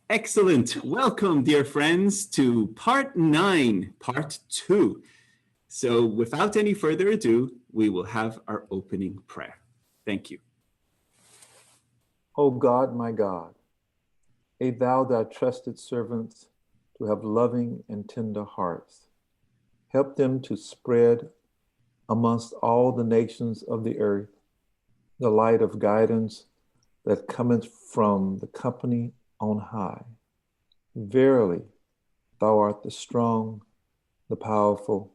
Excellent. Welcome, dear friends, to part 9, part 2. So without any further ado, we will have our opening prayer. Thank you. O God, my God, aid thou thy trusted servants to have loving and tender hearts. Help them to spread amongst all the nations of the earth the light of guidance that cometh from the company on high. Verily, thou art the strong, the powerful,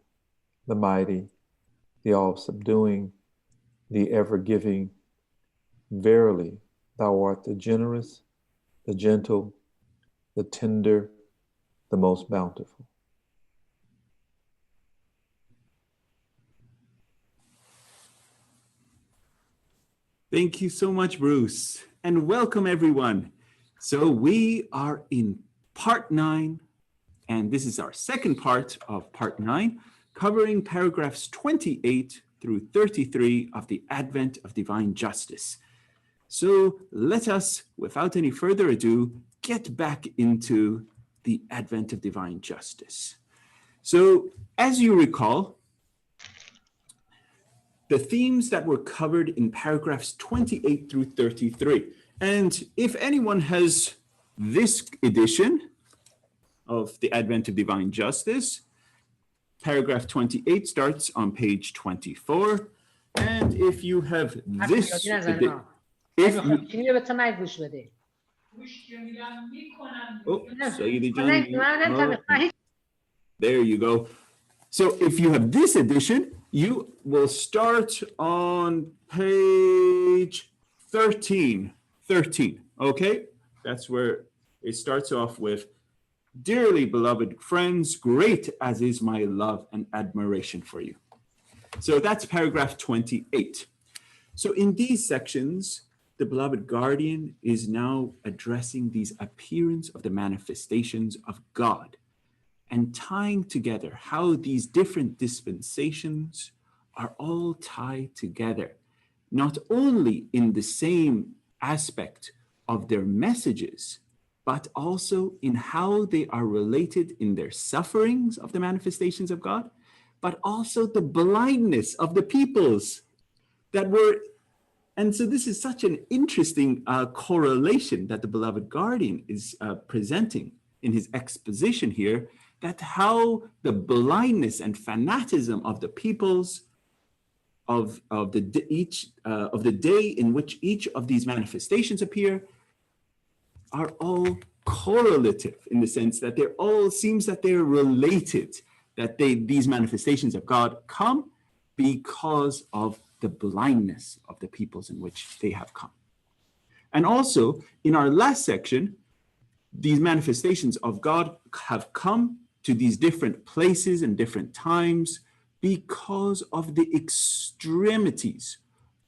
the mighty, the all-subduing, the ever-giving. Verily, thou art the generous, the gentle, the tender, the most bountiful. Thank you so much, Bruce, and welcome everyone. So we are in part 9, and this is our second part of part 9, covering paragraphs 28 through 33 of the Advent of Divine Justice. So let us, without any further ado, get back into the Advent of Divine Justice. So as you recall, the themes that were covered in paragraphs 28 through 33. And if anyone has this edition of the Advent of Divine Justice, paragraph 28 starts on page 24. And if you have this edition, there you go. So if you have this edition, you will start on page 13, okay? That's where it starts off with, dearly beloved friends, great as is my love and admiration for you. So that's paragraph 28. So in these sections, the beloved guardian is now addressing these appearance of the manifestations of God, and tying together how these different dispensations are all tied together, not only in the same aspect of their messages, but also in how they are related in their sufferings of the manifestations of God, but also the blindness of the peoples that were. And so this is such an interesting correlation that the beloved guardian is presenting in his exposition here, that how the blindness and fanatism of the peoples of the day in which each of these manifestations appear are all correlative, in the sense that they're all, seems that they're related, that these manifestations of God come because of the blindness of the peoples in which they have come. And also in our last section, these manifestations of God have come to these different places and different times because of the extremities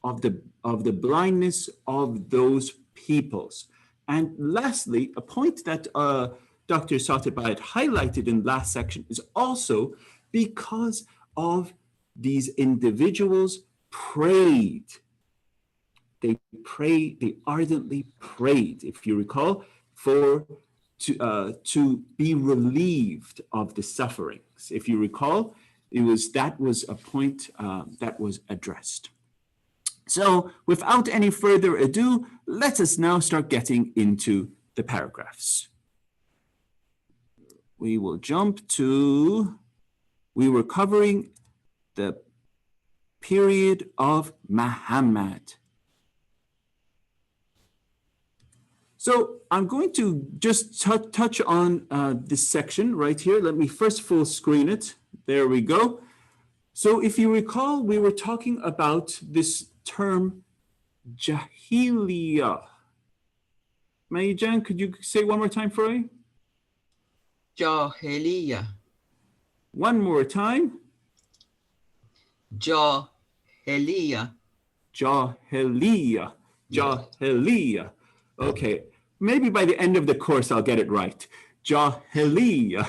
of the blindness of those peoples. And lastly, a point that Dr. Satterbayat highlighted in last section is also because of these individuals prayed. They ardently prayed, if you recall, to be relieved of the sufferings. If you recall, that was a point that was addressed. So without any further ado, let us now start getting into the paragraphs. We will jump to, we were covering the period of Muhammad. So I'm going to just touch on this section right here. Let me first full screen it. There we go. So if you recall, we were talking about this term Jahiliyyah. Mayijan, could you say one more time for me? Jahiliyyah. One more time. Jahiliyyah. Jahiliyyah. Jahiliyyah. Okay, maybe by the end of the course I'll get it right. Jahiliyyah.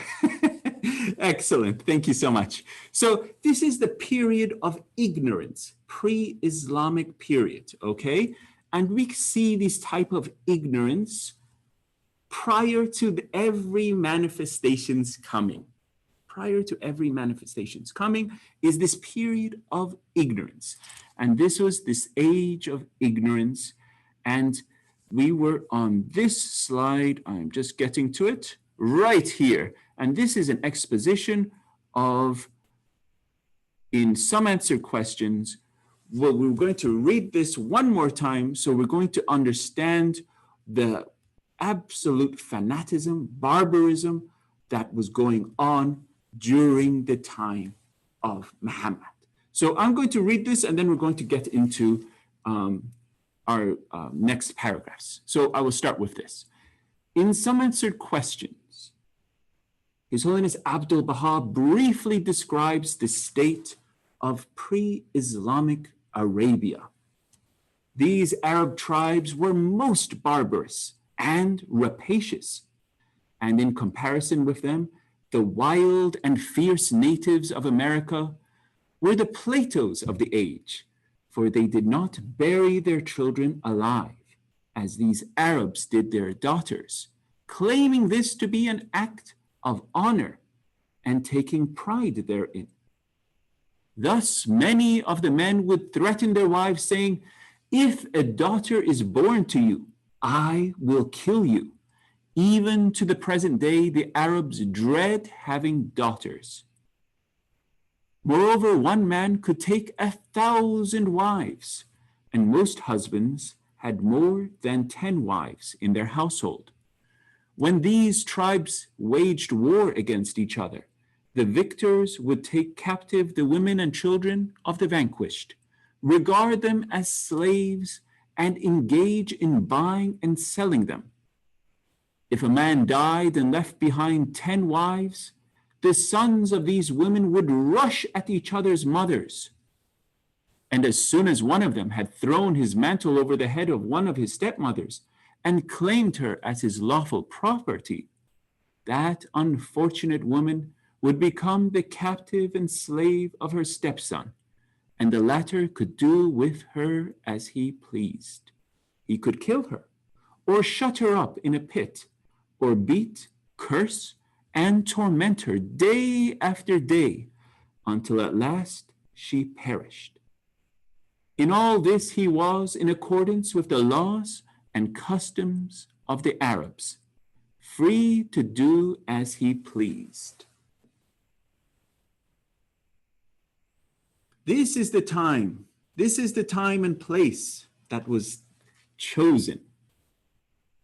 Excellent, thank you so much. So this is the period of ignorance, pre-Islamic period, okay? And we see this type of ignorance prior to every manifestation's coming. Prior to every manifestation's coming is this period of ignorance. And this was this age of ignorance. And we were on this slide, I'm just getting to it, right here. And this is an exposition of, in some answer questions, well, we're going to read this one more time, so we're going to understand the absolute fanaticism, barbarism that was going on during the time of Muhammad. So I'm going to read this, and then we're going to get into our next paragraphs. So I will start with this. In some answered questions, His Holiness Abdul Baha briefly describes the state of pre-Islamic Arabia. These Arab tribes were most barbarous and rapacious, and in comparison with them, the wild and fierce natives of America were the Platos of the age, for they did not bury their children alive, as these Arabs did their daughters, claiming this to be an act of honor and taking pride therein. Thus, many of the men would threaten their wives, saying, "If a daughter is born to you, I will kill you." Even to the present day, the Arabs dread having daughters. Moreover, one man could take 1,000 wives, and most husbands had more than 10 wives in their household. When these tribes waged war against each other, the victors would take captive the women and children of the vanquished, regard them as slaves, and engage in buying and selling them. If a man died and left behind 10 wives, the sons of these women would rush at each other's mothers. And as soon as one of them had thrown his mantle over the head of one of his stepmothers and claimed her as his lawful property, that unfortunate woman would become the captive and slave of her stepson, and the latter could do with her as he pleased. He could kill her, or shut her up in a pit, or beat, curse, and torment her day after day, until at last she perished. In all this he was in accordance with the laws and customs of the Arabs, free to do as he pleased. This is the time and place that was chosen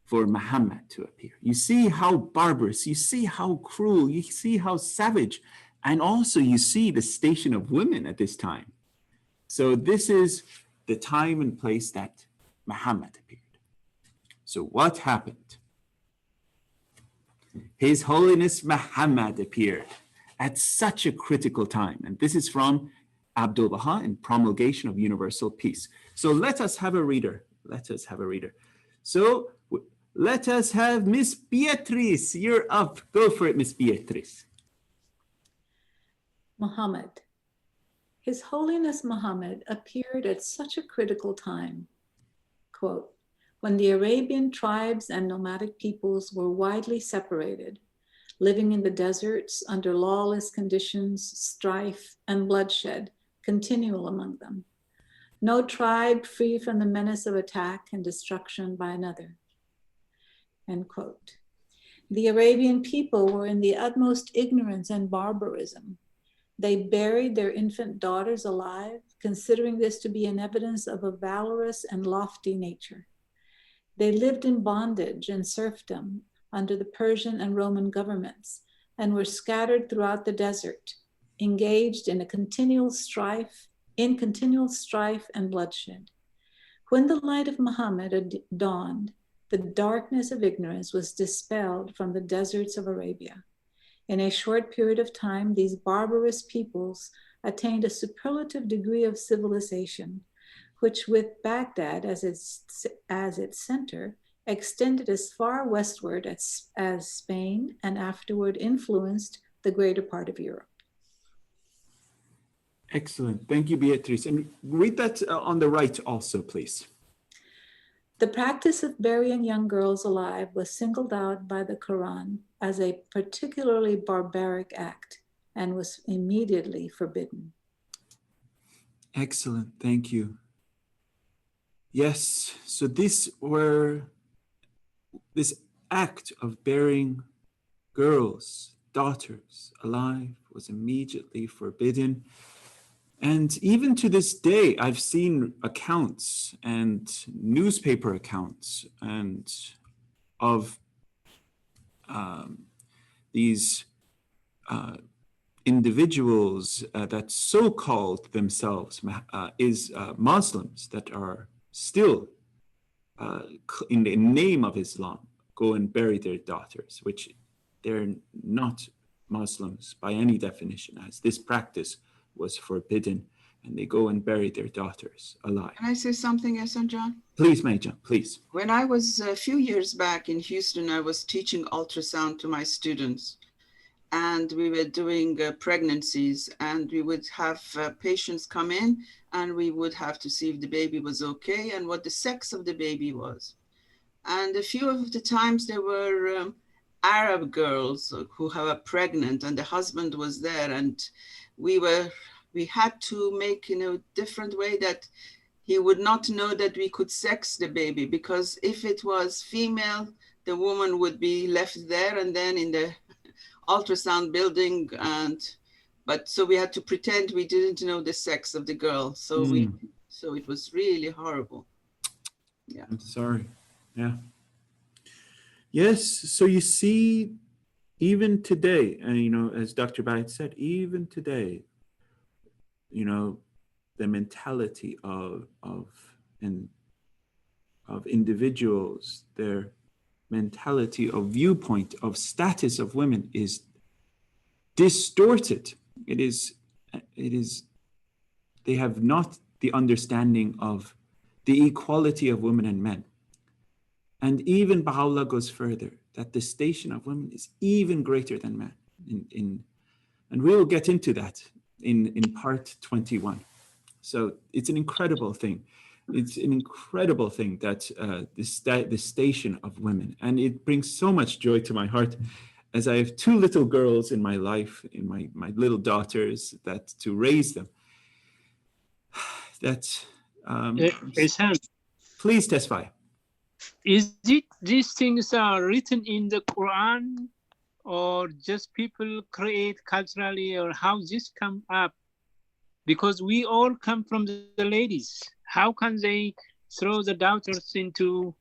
for Muhammad to appear. You see how barbarous, you see how cruel, you see how savage, and also you see the station of women at this time. So this is the time and place that Muhammad appeared. So what happened? His Holiness Muhammad appeared at such a critical time. And this is from Abdul Baha in Promulgation of Universal Peace. So let us have a reader. So let us have Miss Beatrice. You're up. Go for it, Miss Beatrice. Muhammad. His Holiness Muhammad appeared at such a critical time, quote, when the Arabian tribes and nomadic peoples were widely separated, living in the deserts under lawless conditions, strife, and bloodshed continual among them. No tribe free from the menace of attack and destruction by another, end quote. The Arabian people were in the utmost ignorance and barbarism. They buried their infant daughters alive, considering this to be an evidence of a valorous and lofty nature. They lived in bondage and serfdom under the Persian and Roman governments and were scattered throughout the desert, engaged in continual strife and bloodshed. When the light of Muhammad dawned, the darkness of ignorance was dispelled from the deserts of Arabia. In a short period of time, these barbarous peoples attained a superlative degree of civilization, which with Baghdad as its center, extended as far westward as Spain and afterward influenced the greater part of Europe. Excellent. Thank you, Beatrice. And read that on the right also, please. The practice of burying young girls alive was singled out by the Quran as a particularly barbaric act and was immediately forbidden. Excellent, thank you. Yes, so this act of burying girls, daughters alive was immediately forbidden. And even to this day, I've seen accounts and newspaper accounts and of these individuals that so-called themselves Muslims that are still in the name of Islam go and bury their daughters, which they're not Muslims by any definition, as this practice was forbidden, and they go and bury their daughters alive. Can I say something, Hassan John? Please, Major, please. When I was a few years back in Houston, I was teaching ultrasound to my students, and we were doing pregnancies, and we would have patients come in, and we would have to see if the baby was okay and what the sex of the baby was. And a few of the times there were Arab girls who were pregnant, and the husband was there, and we had to make different way that he would not know that we could sex the baby, because if it was female, the woman would be left there and then in the ultrasound building, but so we had to pretend we didn't know the sex of the girl. So so it was really horrible. Yeah. I'm sorry. Yeah. Yes. So you see, even today, and as Dr. Bait said, even today, the mentality of individuals, their mentality of viewpoint of status of women is distorted. It is they have not the understanding of the equality of women and men. And even Baha'u'llah goes further, that the station of women is even greater than men. And we will get into that in part 21. So it's an incredible thing. It's an incredible thing that the station of women, and it brings so much joy to my heart, as I have two little girls in my life, in my little daughters, that to raise them. Ihsan, please testify. is it these things are written in the Quran, or just people create culturally, or how this come up? Because we all come from the ladies. How can they throw the daughters into?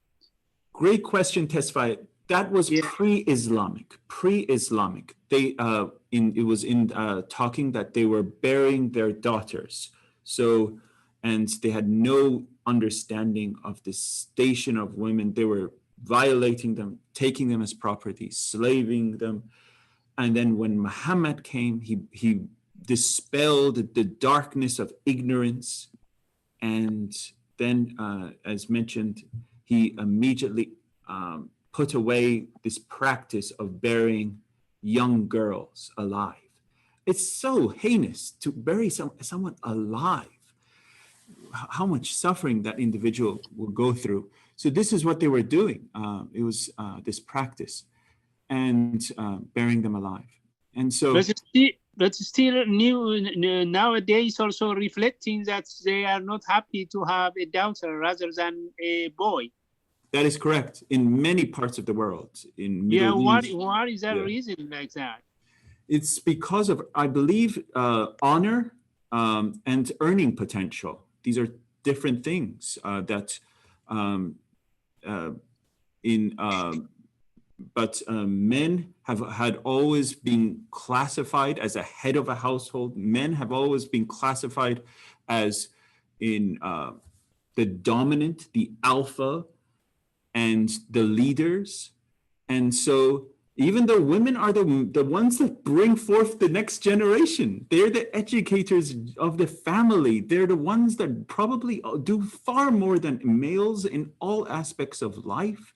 Great question, Tesfaye. That was pre-Islamic. Pre-Islamic. They it was in talking that they were burying their daughters. So, and they had no understanding of the station of women. They were violating them, taking them as property, slaving them. And then when Muhammad came, he dispelled the darkness of ignorance. And then, as mentioned, he immediately put away this practice of burying young girls alive. It's so heinous to bury someone alive. How much suffering that individual will go through. So this is what they were doing. It was this practice, and burying them alive. And so, but still new nowadays also reflecting that they are not happy to have a daughter rather than a boy. that is correct in many parts of the world. In Middle East, what is that reason like that? It's because of, I believe, honor and earning potential. These are different things but men have had always been classified as a head of a household. Men have always been classified as in the dominant, the alpha, and the leaders. And so even though women are the ones that bring forth the next generation, they're the educators of the family. They're the ones that probably do far more than males in all aspects of life.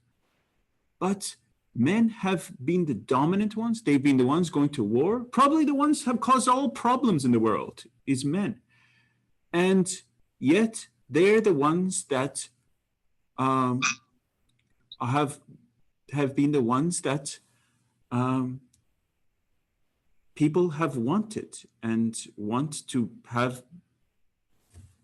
But men have been the dominant ones. They've been the ones going to war. Probably the ones have caused all problems in the world is men. And yet they're the ones that have been the ones that people have wanted and want to have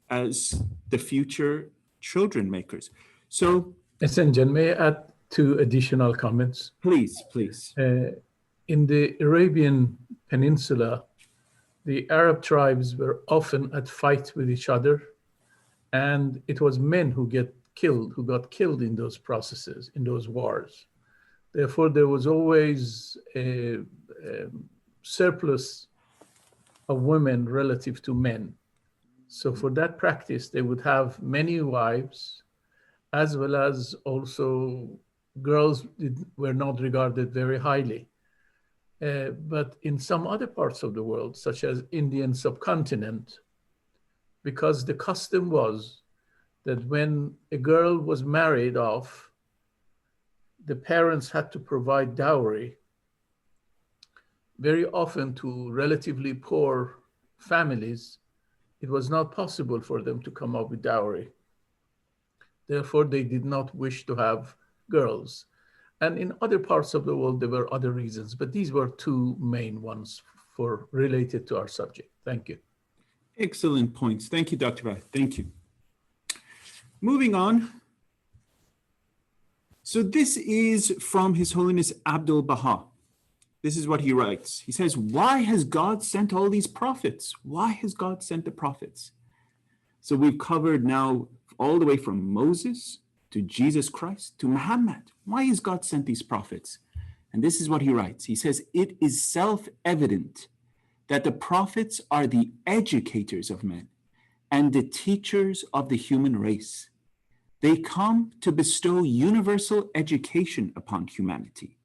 as the future children makers. So, Essential, may I add 2 additional comments? please. In the Arabian Peninsula, the Arab tribes were often at fight with each other, and it was men who got killed in those processes, in those wars. Therefore, there was always a surplus of women relative to men. So for that practice, they would have many wives, as well as also girls were not regarded very highly. But in some other parts of the world, such as Indian subcontinent, because the custom was that when a girl was married off, the parents had to provide dowry, very often to relatively poor families. It was not possible for them to come up with dowry. Therefore, they did not wish to have girls. And in other parts of the world, there were other reasons, but these were 2 main ones related to our subject. Thank you. Excellent points. Thank you, Dr. Bhatt. Thank you. Moving on. So this is from His Holiness Abdul Baha. This is what he writes. He says, why has God sent all these prophets? Why has God sent the prophets? So we've covered now all the way from Moses to Jesus Christ to Muhammad. Why has God sent these prophets? And this is what he writes. He says, it is self-evident that the prophets are the educators of men and the teachers of the human race. They come to bestow universal education upon humanity,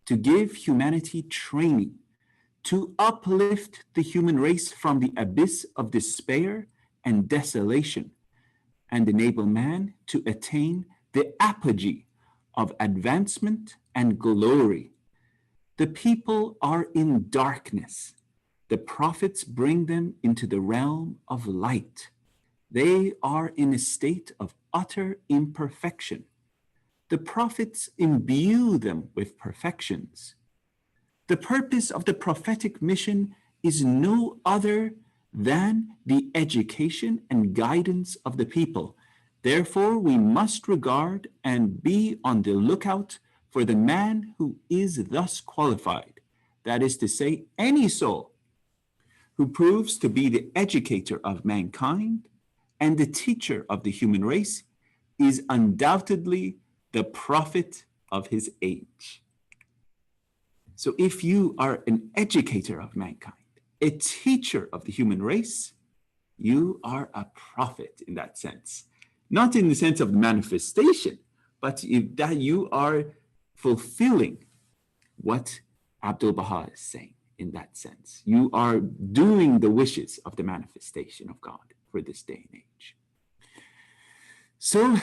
to give humanity training, to uplift the human race from the abyss of despair and desolation, and enable man to attain the apogee of advancement and glory. The people are in darkness. The prophets bring them into the realm of light. They are in a state of utter imperfection. The prophets imbue them with perfections. The purpose of the prophetic mission is no other than the education and guidance of the people. Therefore, we must regard and be on the lookout for the man who is thus qualified, that is to say, any soul who proves to be the educator of mankind and the teacher of the human race is undoubtedly the prophet of his age. So if you are an educator of mankind, a teacher of the human race, you are a prophet in that sense. Not in the sense of manifestation, but that you are fulfilling what Abdul Baha is saying in that sense. You are doing the wishes of the manifestation of God for this day and age. So,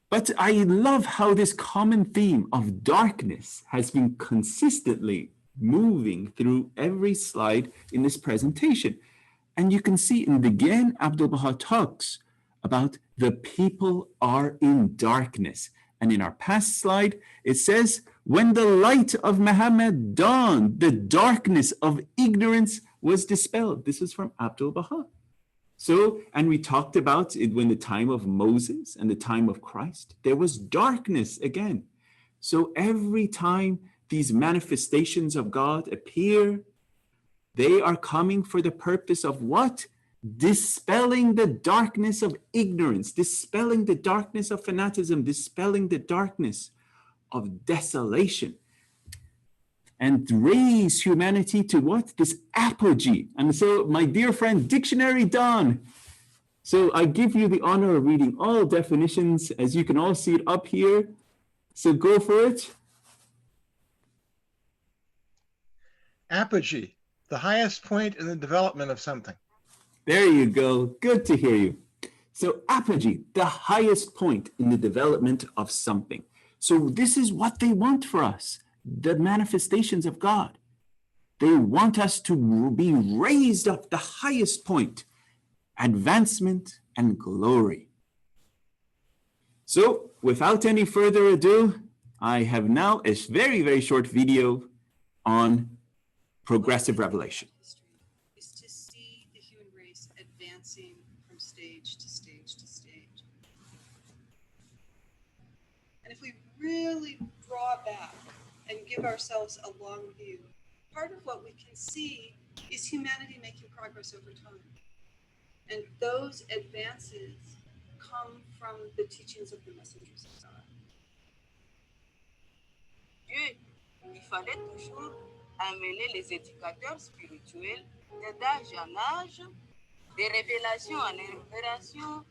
but I love how this common theme of darkness has been consistently moving through every slide in this presentation. And you can see in the beginning, Abdul Baha talks about the people are in darkness. And in our past slide, it says, when the light of Muhammad dawned, the darkness of ignorance was dispelled. This is from Abdul Baha. So, and we talked about it when the time of Moses and the time of Christ, there was darkness again. So every time these manifestations of God appear, they are coming for the purpose of what? Dispelling the darkness of ignorance, dispelling the darkness of fanaticism, dispelling the darkness of desolation, and raise humanity to what? This apogee. And so, my dear friend, Dictionary Don. So I give you the honor of reading all definitions, as you can all see it up here. So go for it. Apogee, the highest point in the development of something. There you go. Good to hear you. So apogee, the highest point in the development of something. So this is what they want for us, the manifestations of God. They want us to be raised up the highest point, advancement and glory. So without any further ado, I have now a very, very short video on progressive revelation. Is to see the human race advancing from stage to stage to stage. And if we really draw back and give ourselves a long view, part of what we can see is humanity making progress over time. And those advances come from the teachings of the messengers of God. Dieu, il fallait toujours amener les éducateurs spirituels d'âge en âge, de révélation en révélation,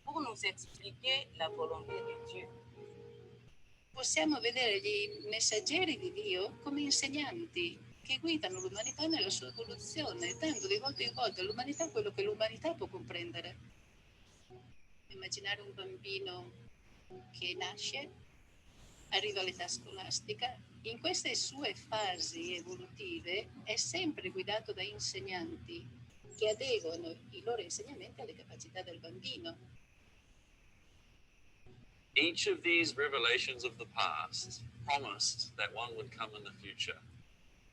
pour nous expliquer la volonté de Dieu. Possiamo vedere gli messaggeri di Dio come insegnanti che guidano l'umanità nella sua evoluzione, dando di volta in volta all'umanità quello che l'umanità può comprendere. Immaginare un bambino che nasce, arriva all'età scolastica, in queste sue fasi evolutive è sempre guidato da insegnanti che adeguano i loro insegnamenti alle capacità del bambino. Each of these revelations of the past promised that one would come in the future,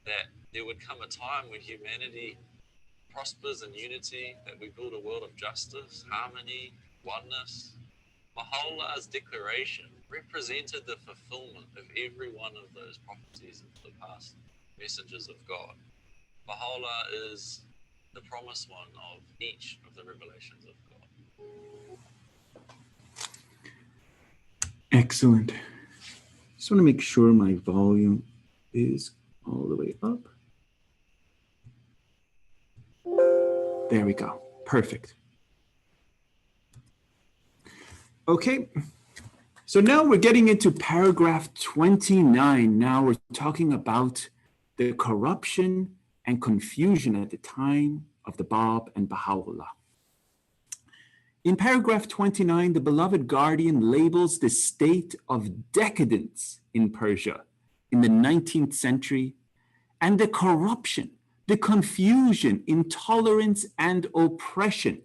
that there would come a time when humanity prospers in unity, that we build a world of justice, harmony, oneness. Baha'u'llah's declaration represented the fulfillment of every one of those prophecies of the past messengers of God. Baha'u'llah is the promised one of each of the revelations of God. Excellent. Just want to make sure my volume is all the way up. There we go. Perfect. Okay. So now we're getting into paragraph 29. Now we're talking about the corruption and confusion at the time of the Bab and Baha'u'llah. In paragraph 29, the beloved guardian labels the state of decadence in Persia in the 19th century and the corruption, the confusion, intolerance, and oppression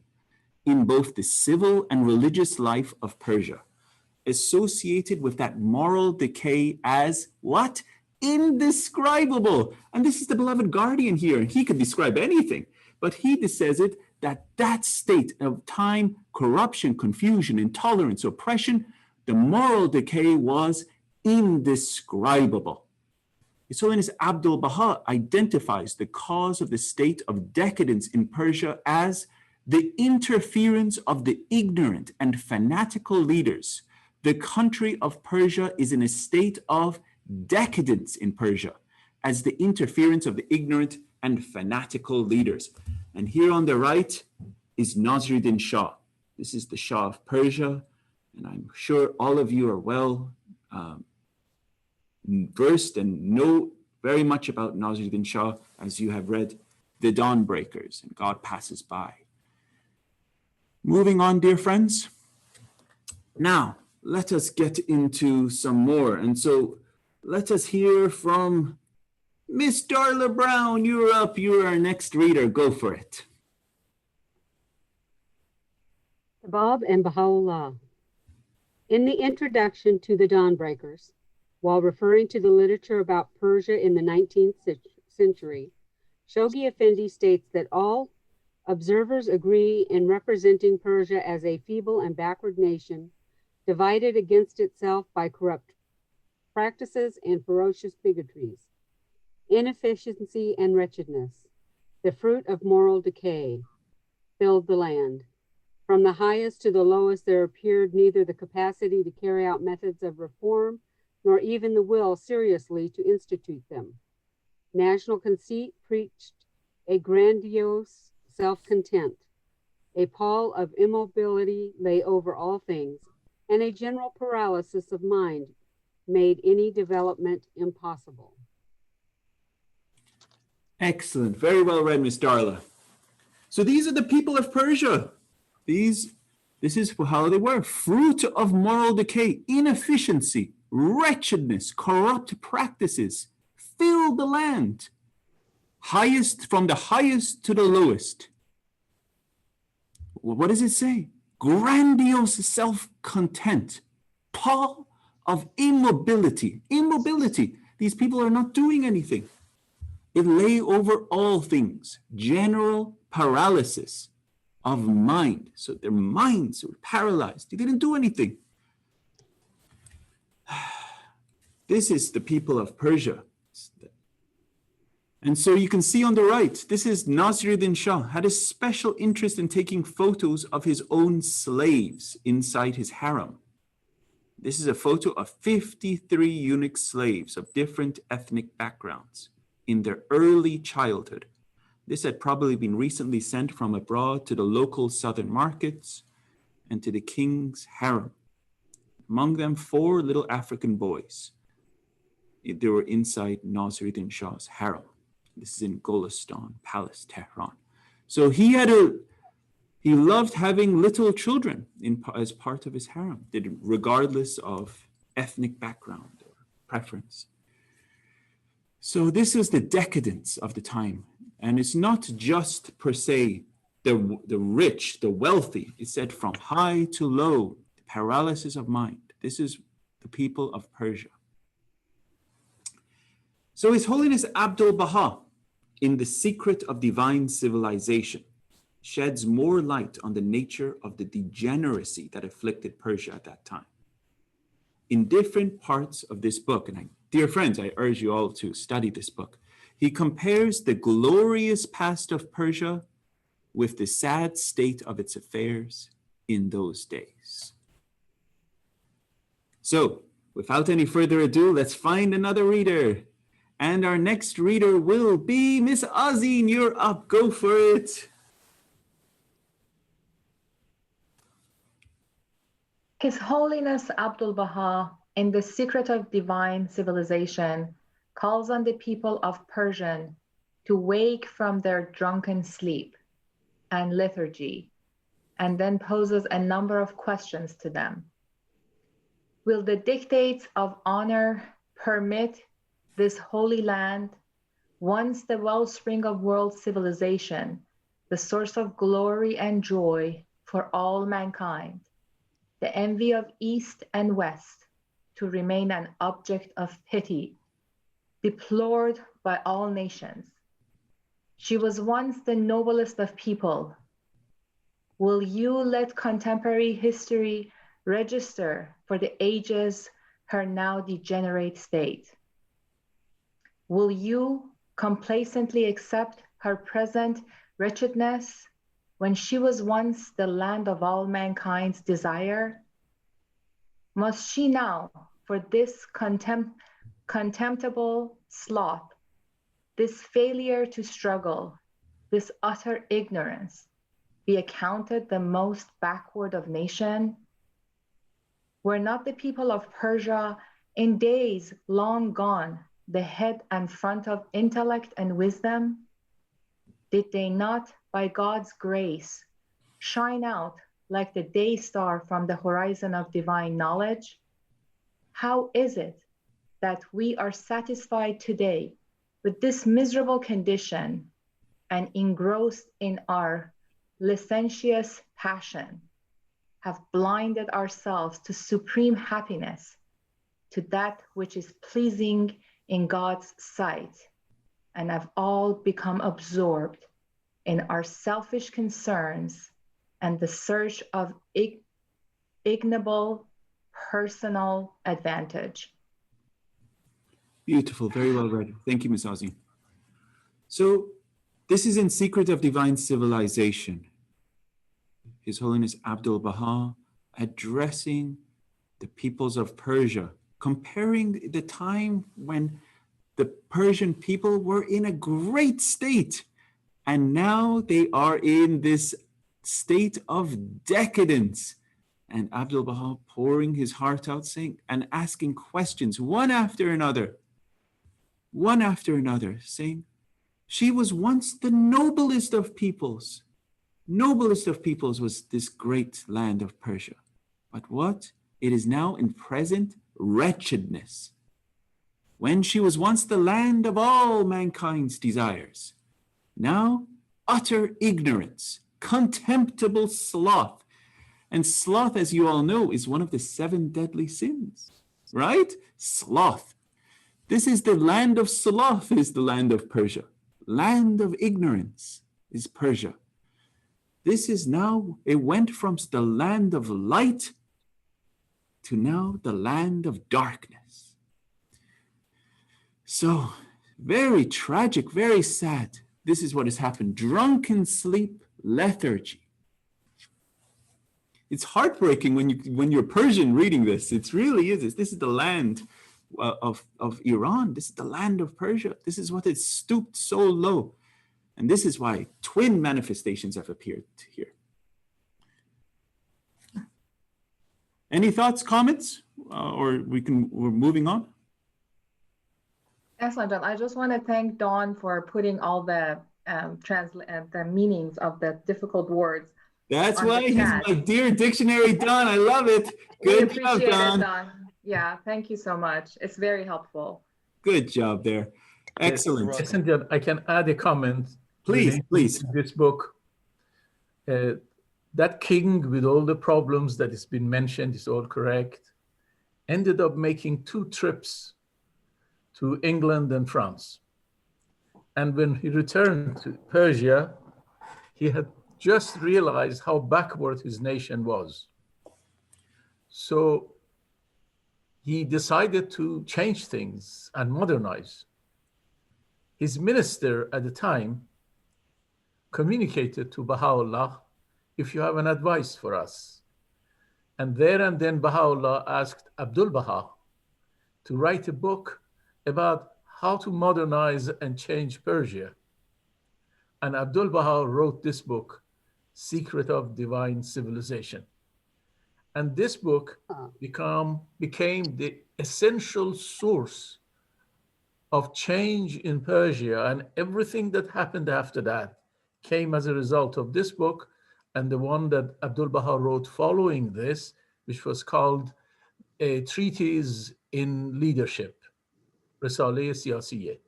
in both the civil and religious life of Persia, associated with that moral decay as what? Indescribable. And this is the beloved guardian here. He could describe anything, but he says it that state of time, corruption, confusion, intolerance, oppression, the moral decay was indescribable. His Holiness Abdul Baha identifies the cause of the state of decadence in Persia as the interference of the ignorant and fanatical leaders. The country of Persia is in a state of decadence in Persia as the interference of the ignorant and fanatical leaders. And here on the right is Nasruddin Shah. This is the Shah of Persia, and I'm sure all of you are well versed and know very much about Nasruddin Shah as you have read The Dawn Breakers and God Passes By. Moving on, dear friends. Now, let us get into some more. And so let us hear from Miss Darla Brown. You're up. You're our next reader. Go for it. The Bab and Baha'u'llah. In the introduction to the Dawnbreakers, while referring to the literature about Persia in the 19th century, Shoghi Effendi states that all observers agree in representing Persia as a feeble and backward nation, divided against itself by corrupt practices and ferocious bigotries, inefficiency and wretchedness. The fruit of moral decay filled the land. From the highest to the lowest, there appeared neither the capacity to carry out methods of reform, nor even the will seriously to institute them. National conceit preached a grandiose self-content. A pall of immobility lay over all things, and a general paralysis of mind made any development impossible. Excellent. Very well read, Miss Darla. So these are the people of Persia. This is how they were. Fruit of moral decay, inefficiency, wretchedness, corrupt practices filled the land. From the highest to the lowest. What does it say? Grandiose self-content. pall of immobility. Immobility. These people are not doing anything. It lay over all things. General paralysis of mind. So their minds were paralyzed. They didn't do anything. This is the people of Persia. And so you can see on the right, this is Nasiruddin Shah, had a special interest in taking photos of his own slaves inside his harem. This is a photo of 53 eunuch slaves of different ethnic backgrounds in their early childhood. This had probably been recently sent from abroad to the local southern markets and to the king's harem. Among them, 4 little African boys. They were inside Nasiruddin Shah's harem. This is in Golestan Palace, Tehran. So he loved having little children as part of his harem, regardless of ethnic background or preference. So this is the decadence of the time. And it's not just per se the rich, the wealthy. It said from high to low, the paralysis of mind. This is the people of Persia. So His Holiness Abdul Baha, in The Secret of Divine Civilization, sheds more light on the nature of the degeneracy that afflicted Persia at that time. In different parts of this book, and dear friends, I urge you all to study this book, he compares the glorious past of Persia with the sad state of its affairs in those days. So, without any further ado, let's find another reader. And our next reader will be Miss Azine. You're up. Go for it. His Holiness Abdul Baha, in The Secret of Divine Civilization, calls on the people of Persia to wake from their drunken sleep and lethargy, and then poses a number of questions to them. Will the dictates of honor permit this holy land, once the wellspring of world civilization, the source of glory and joy for all mankind, the envy of East and West, to remain an object of pity, deplored by all nations? She was once the noblest of people. Will you let contemporary history register for the ages her now degenerate state? Will you complacently accept her present wretchedness when she was once the land of all mankind's desire? Must she now, for this contemptible sloth, this failure to struggle, this utter ignorance, be accounted the most backward of nation? Were not the people of Persia in days long gone the head and front of intellect and wisdom? Did they not, by God's grace, shine out like the day star from the horizon of divine knowledge? How is it that we are satisfied today with this miserable condition and engrossed in our licentious passion, have blinded ourselves to supreme happiness, to that which is pleasing in God's sight, and have all become absorbed in our selfish concerns and the search of ignoble personal advantage? Beautiful, very well read. Thank you, Ms. Azine. So this is in Secret of Divine Civilization. His Holiness Abdul Baha addressing the peoples of Persia, comparing the time when the Persian people were in a great state, and now they are in this state of decadence. And Abdul Baha pouring his heart out, saying and asking questions one after another, saying, she was once the noblest of peoples. Noblest of peoples was this great land of Persia. But what? It is now in present wretchedness. When she was once the land of all mankind's desires, now utter ignorance, contemptible sloth. And sloth, as you all know, is one of the 7 deadly sins, right? Sloth. This is the land of sloth, is the land of Persia. Land of ignorance is Persia. This is now, it went from the land of light to now the land of darkness. So, very tragic, very sad. This is what has happened. Drunken sleep, lethargy. It's heartbreaking when you're Persian reading this. It really is. This is the land of Iran. This is the land of Persia. This is what it's stooped so low. And this is why twin manifestations have appeared here. Any thoughts, comments? Or we're moving on? Excellent, John. I just want to thank Dawn for putting all the the meanings of the difficult words. That's why he's my dear dictionary, Don. I love it. Good job, Don. Don. Yeah, thank you so much. It's very helpful. Good job there. Excellent. Listen, John, I can add a comment. Please. This book, that king with all the problems that has been mentioned is all correct, ended up making 2 trips to England and France. And when he returned to Persia, he had just realized how backward his nation was. So he decided to change things and modernize. His minister at the time communicated to Baha'u'llah, if you have an advice for us. And there and then Baha'u'llah asked Abdul Baha to write a book about how to modernize and change Persia. And Abdul Baha wrote this book, Secret of Divine Civilization. And this book became the essential source of change in Persia, and everything that happened after that came as a result of this book and the one that Abdul Baha wrote following this, which was called A Treatise in Leadership, Risaleh Siyasiyeh.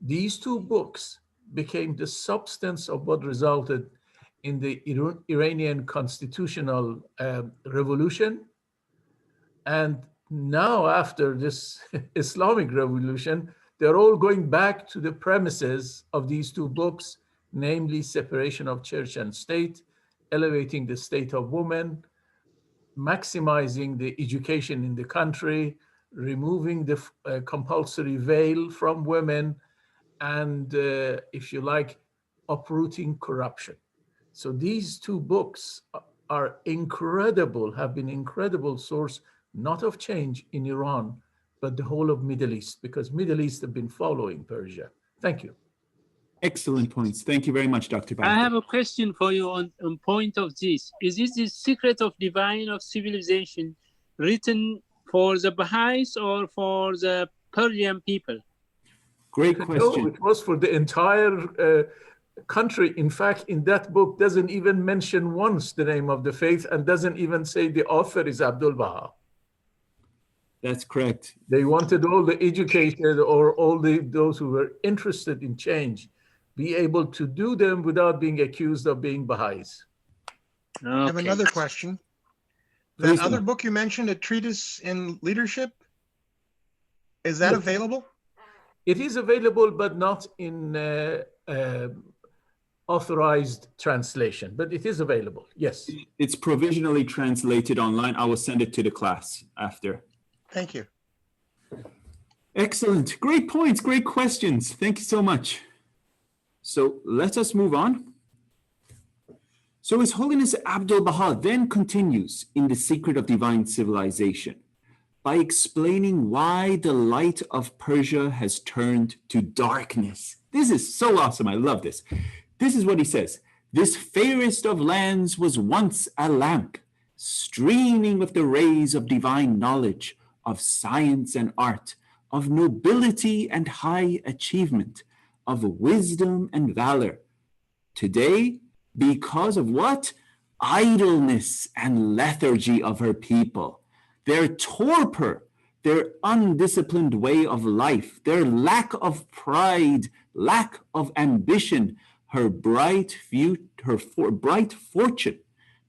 These 2 books became the substance of what resulted in the Iranian constitutional revolution. And now after this Islamic revolution, they're all going back to the premises of these 2 books, namely separation of church and state, elevating the state of woman, maximizing the education in the country, removing the compulsory veil from women, and if you like, uprooting corruption. So these 2 books are incredible, have been incredible source, not of change in Iran, but the whole of Middle East, because Middle East have been following Persia. Thank you. Excellent points. Thank you very much, Dr. Baha. I have a question for you on point of this. Is this the Secret of Divine of Civilization written for the Baha'is or for the Persian people? Great question. No, it was for the entire country. In fact, in that book doesn't even mention once the name of the faith and doesn't even say the author is Abdul Baha. That's correct. They wanted all the educated or all those who were interested in change be able to do them without being accused of being Baha'is. Okay. I have another question. That other book you mentioned, A Treatise in Leadership, is that available? It is available, but not in authorized translation, but it is available, yes. It's provisionally translated online. I will send it to the class after. Thank you. Excellent. Great points, great questions. Thank you so much. So let us move on. So His Holiness Abdul Baha then continues in The Secret of Divine Civilization by explaining why the light of Persia has turned to darkness. This is so awesome. I love this. This is what he says. This fairest of lands was once a lamp, streaming with the rays of divine knowledge, of science and art, of nobility and high achievement, of wisdom and valor. Today, because of what? Idleness and lethargy of her people, their torpor, their undisciplined way of life, their lack of pride, lack of ambition, her bright fortune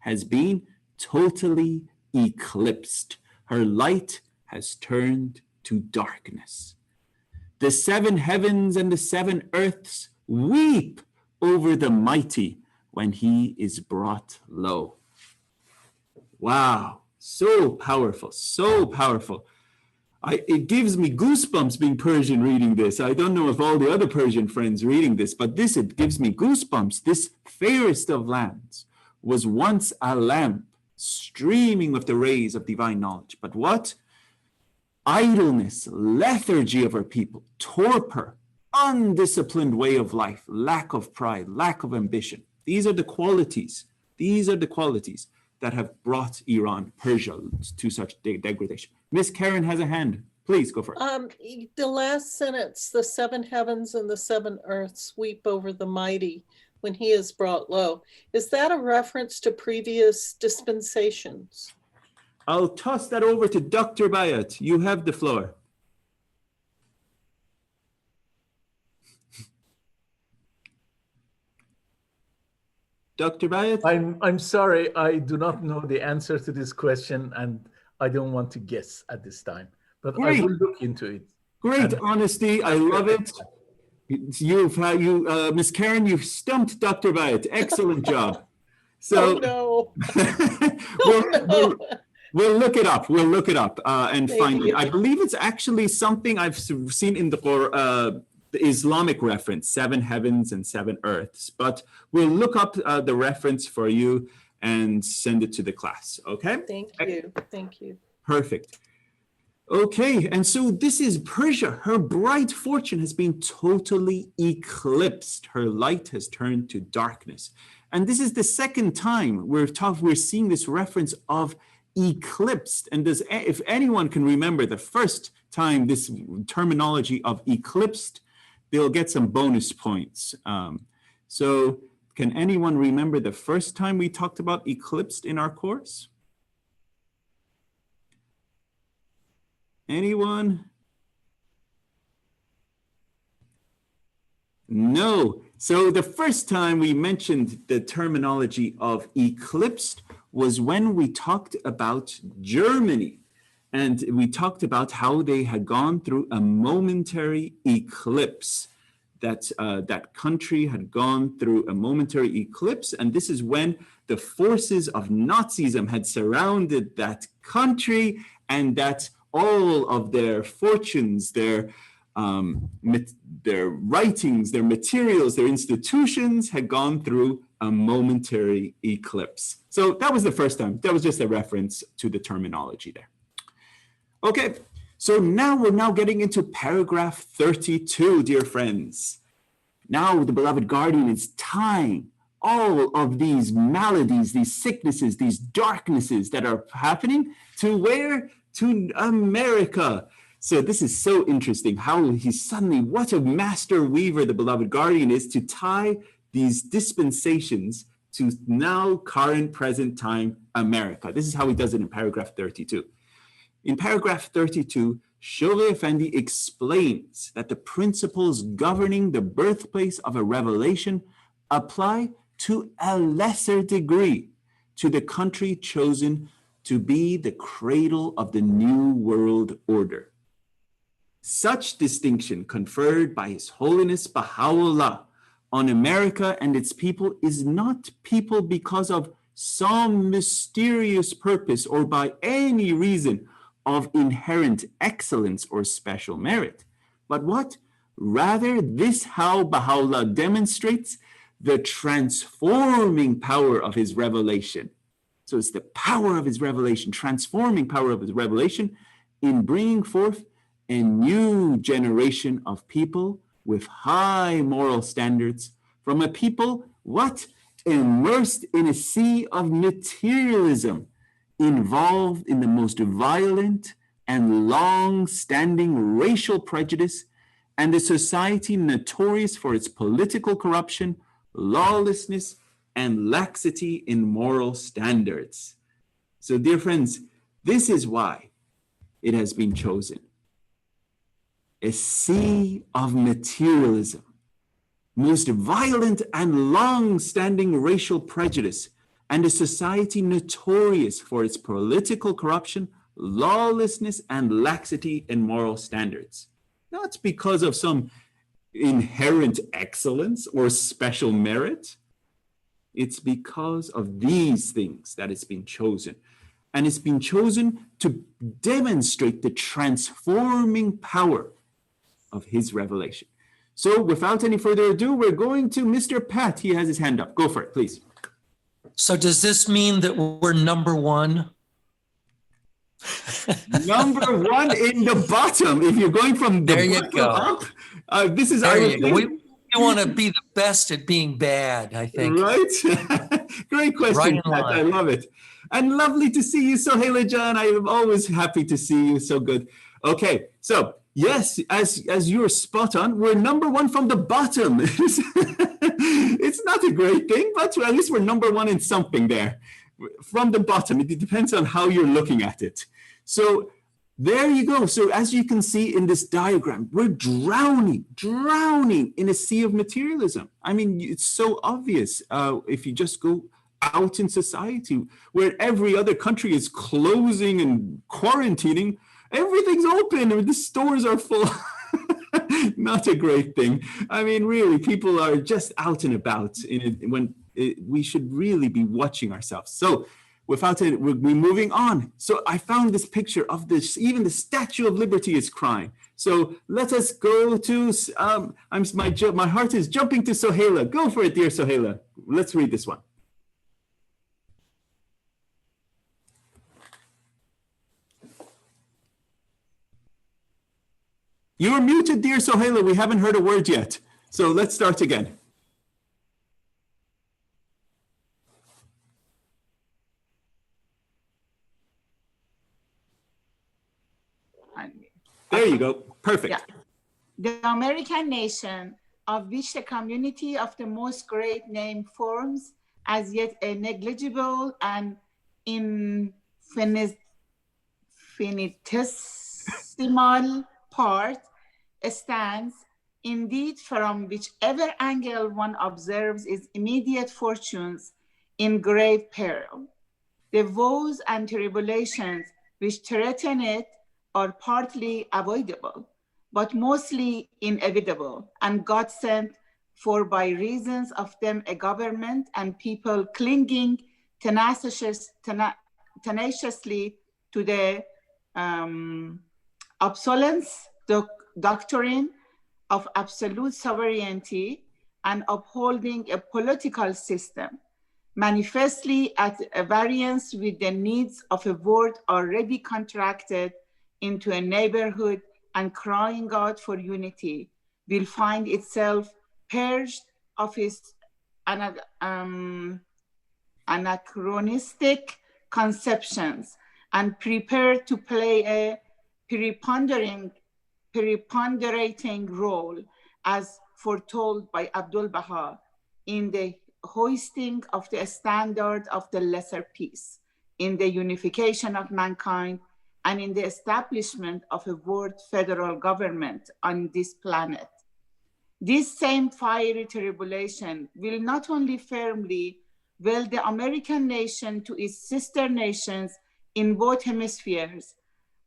has been totally eclipsed. Her light has turned to darkness. The 7 heavens and the 7 earths weep over the mighty when he is brought low. Wow, so powerful, so powerful. It gives me goosebumps being Persian reading this. I don't know if all the other Persian friends reading this, but it gives me goosebumps. This fairest of lands was once a lamp streaming with the rays of divine knowledge. But what? Idleness, lethargy of her people, torpor, undisciplined way of life, lack of pride, lack of ambition. These are the qualities. These are the qualities that have brought Iran, Persia, to such degradation. Miss Karen has a hand. Please go for it. The last sentence, the 7 heavens and the 7 earths weep over the mighty when he is brought low. Is that a reference to previous dispensations? I'll toss that over to Dr. Bayat. You have the floor. Dr. Bayat? I'm sorry, I do not know the answer to this question, and I don't want to guess at this time, but Great. I will look into it. Great honesty, I love it. Miss Karen, you've stumped Dr. Bayat. Excellent job. So, oh, no. We'll look it up. We'll look it up and find you. it. I believe it's actually something I've seen in the Islamic reference, 7 heavens and 7 earths. But we'll look up the reference for you and send it to the class, okay? Thank you, thank you. Perfect. Okay, and so this is Persia. Her bright fortune has been totally eclipsed. Her light has turned to darkness. And this is the second time we're seeing this reference of eclipsed. And if anyone can remember the first time this terminology of eclipsed, they'll get some bonus points. So can anyone remember the first time we talked about eclipsed in our course? Anyone? No. So the first time we mentioned the terminology of eclipsed was when we talked about Germany. And we talked about how they had gone through a momentary eclipse. That country had gone through a momentary eclipse. And this is when the forces of Nazism had surrounded that country, and that all of their fortunes, their writings, their materials, their institutions had gone through a momentary eclipse. So that was the first time. That was just a reference to the terminology there. Okay, so now we're getting into paragraph 32, dear friends. Now the beloved guardian is tying all of these maladies, these sicknesses, these darknesses that are happening to where? To America. So this is so interesting how what a master weaver the beloved guardian is to tie these dispensations to now current present time America. This is how he does it in paragraph 32. In paragraph 32, Shoghi Effendi explains that the principles governing the birthplace of a revelation apply to a lesser degree to the country chosen to be the cradle of the new world order. Such distinction conferred by His Holiness Baha'u'llah on America and its people is not people because of some mysterious purpose or by any reason of inherent excellence or special merit. But what? Rather, this how Baha'u'llah demonstrates the transforming power of his revelation. So it's the power of his revelation, transforming power of his revelation in bringing forth a new generation of people with high moral standards from a people, what? Immersed in a sea of materialism, involved in the most violent and long-standing racial prejudice, and a society notorious for its political corruption, lawlessness, and laxity in moral standards. So, dear friends, this is why it has been chosen. A sea of materialism, most violent and long-standing racial prejudice, and a society notorious for its political corruption, lawlessness, and laxity in moral standards. Not because of some inherent excellence or special merit. It's because of these things that it's been chosen. And it's been chosen to demonstrate the transforming power of his revelation. So without any further ado, we're going to Mr. Pat. He has his hand up. Go for it, please. So does this mean that we're number one? Number one in the bottom. If you're going from the there you bottom go. up, this is there our you thing. go. We want to be the best at being bad, I think. Right? Great question, right Pat. I love it. And lovely to see you, Sohaila Jan. I am always happy to see you. So good. Okay, so yes, as you're spot on, we're number one from the bottom. It's not a great thing, but at least we're number one in something there. From the bottom, it depends on how you're looking at it. So there you go. So as you can see in this diagram, we're drowning in a sea of materialism. I mean, it's so obvious if you just go out in society where every other country is closing and quarantining, everything's open or the stores are full. Not a great thing. I mean, really, people are just out and about when we should really be watching ourselves. So without it, we're moving on. So I found this picture of this, even the Statue of Liberty is crying. So let us go to, my heart is jumping to Sohaila. Go for it, dear Sohaila. Let's read this one. You're muted, dear Sohaila. We haven't heard a word yet. So let's start again. There you go. Perfect. Yeah. The American nation, of which the community of the most great name forms as yet a negligible and infinitesimal part, stands, indeed, from whichever angle one observes its immediate fortunes, in grave peril. The woes and tribulations which threaten it are partly avoidable, but mostly inevitable and God sent, for by reasons of them a government and people clinging tenaciously to the obsolescence doctrine of absolute sovereignty and upholding a political system manifestly at variance with the needs of a world already contracted into a neighborhood and crying out for unity, will find itself purged of its anachronistic conceptions and prepared to play a preponderating role, as foretold by Abdul Baha, in the hoisting of the standard of the lesser peace, in the unification of mankind, and in the establishment of a world federal government on this planet. This same fiery tribulation will not only firmly weld the American nation to its sister nations in both hemispheres,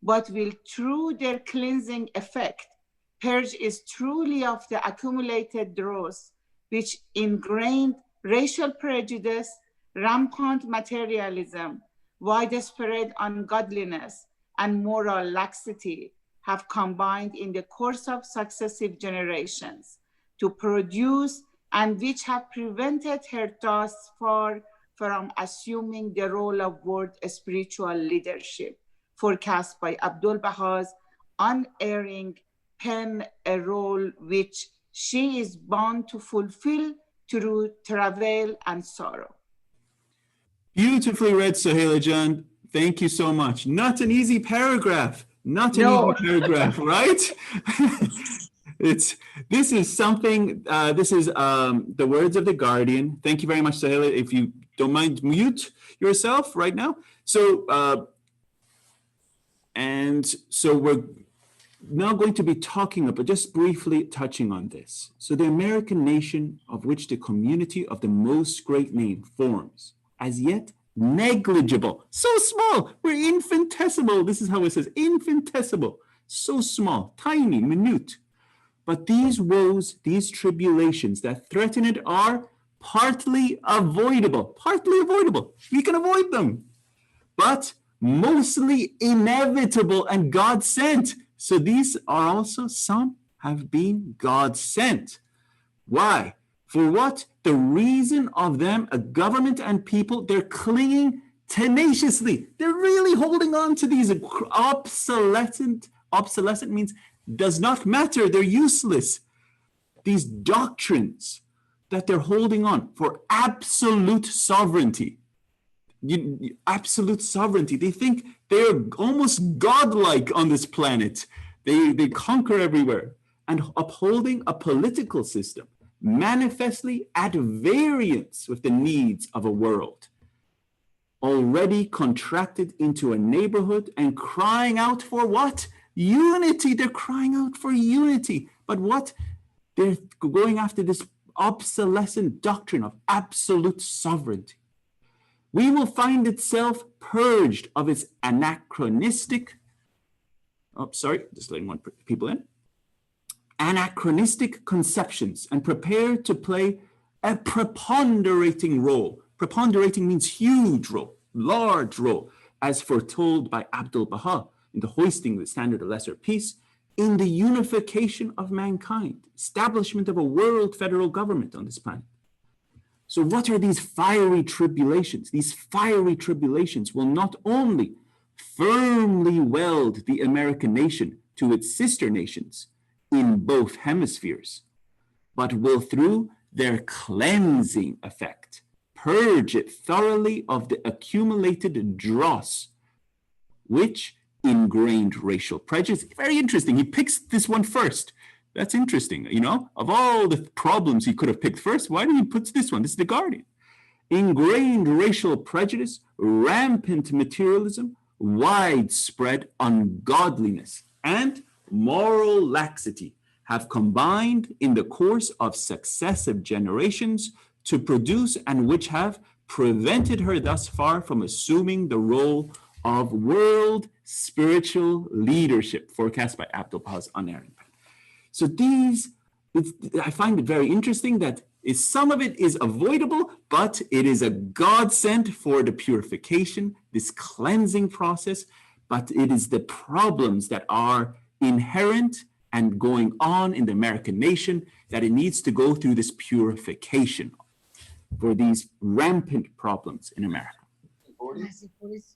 but will, through their cleansing effect, purge is truly of the accumulated dross, which ingrained racial prejudice, rampant materialism, widespread ungodliness, and moral laxity have combined in the course of successive generations to produce, and which have prevented her thus far from assuming the role of world spiritual leadership forecast by Abdul Baha's unerring pen, a role which she is bound to fulfill through travail and sorrow. Beautifully read, Sohaila Jan. Thank you so much. Not an easy paragraph. Not an easy paragraph, right? This is something, this is the words of the Guardian. Thank you very much, Sohaila. If you don't mind, mute yourself right now. So, so we're now going to be talking about, just briefly touching on this. So the American nation, of which the community of the most great name forms, as yet negligible. So small. We're infinitesimal. This is how it says, infinitesimal. So small, tiny, minute. But these woes, these tribulations that threaten it are partly avoidable. Partly avoidable. We can avoid them. But mostly inevitable and God sent. So these are also, some have been God sent. Why? For what? The reason of them, a government and people, they're clinging tenaciously. They're really holding on to these obsolescent. Obsolescent means does not matter. They're useless. These doctrines that they're holding on for absolute sovereignty. Absolute sovereignty. They think they're almost godlike on this planet. They conquer everywhere. And upholding a political system manifestly at variance with the needs of a world already contracted into a neighborhood and crying out for what? Unity. They're crying out for unity. But what? They're going after this obsolescent doctrine of absolute sovereignty. We will find itself purged of its anachronistic, just letting one people in, anachronistic conceptions and prepare to play a preponderating role. Preponderating means huge role, large role, as foretold by Abdul Baha in the hoisting the standard of lesser peace, in the unification of mankind, establishment of a world federal government on this planet. So what are these fiery tribulations? These fiery tribulations will not only firmly weld the American nation to its sister nations in both hemispheres, but will through their cleansing effect purge it thoroughly of the accumulated dross, which ingrained racial prejudice. Very interesting. He picks this one first. That's interesting. You know, of all the problems he could have picked first, why did he put this one? This is the Guardian. Ingrained racial prejudice, rampant materialism, widespread ungodliness, and moral laxity have combined in the course of successive generations to produce and which have prevented her thus far from assuming the role of world spiritual leadership, forecast by Abdul Baha's unerring pen. So I find it very interesting that some of it is avoidable, but it is a godsend for the purification, this cleansing process, but it is the problems that are inherent and going on in the American nation that it needs to go through this purification for these rampant problems in America.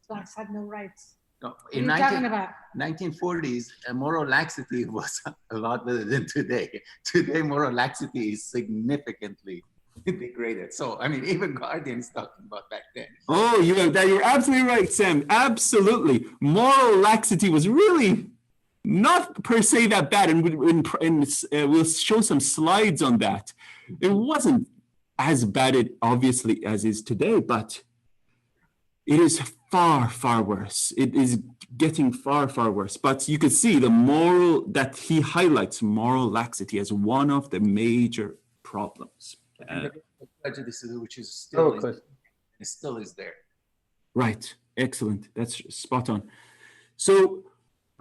Blacks had no rights. No, in 1940s, moral laxity was a lot better than today. Today, moral laxity is significantly degraded. So, I mean, even Guardian is talking about back then. Oh, you're absolutely right, Sam. Absolutely. Moral laxity was really not per se that bad. And we'll show some slides on that. It wasn't as bad, obviously, as is today, but it is far, far worse. It is getting far, far worse. But you can see the moral that he highlights moral laxity as one of the major problems. Prejudice, which is still is there. Right. Excellent. That's spot on. So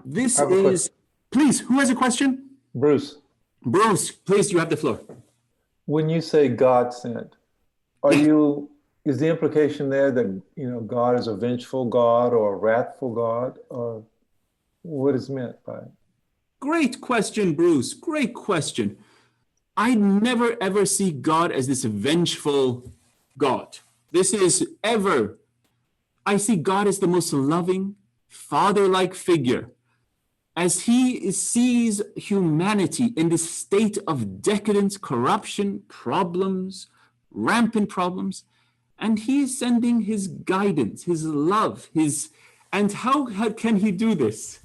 this is, please, who has a question? Bruce. Bruce, please, you have the floor. When you say God sent, is the implication there that, God is a vengeful God or a wrathful God, or what is meant by it? Great question, Bruce. Great question. I never ever see God as this vengeful God. I see God as the most loving, father-like figure. As he sees humanity in this state of decadence, corruption, problems, rampant problems, and he is sending his guidance, his love, and how can he do this?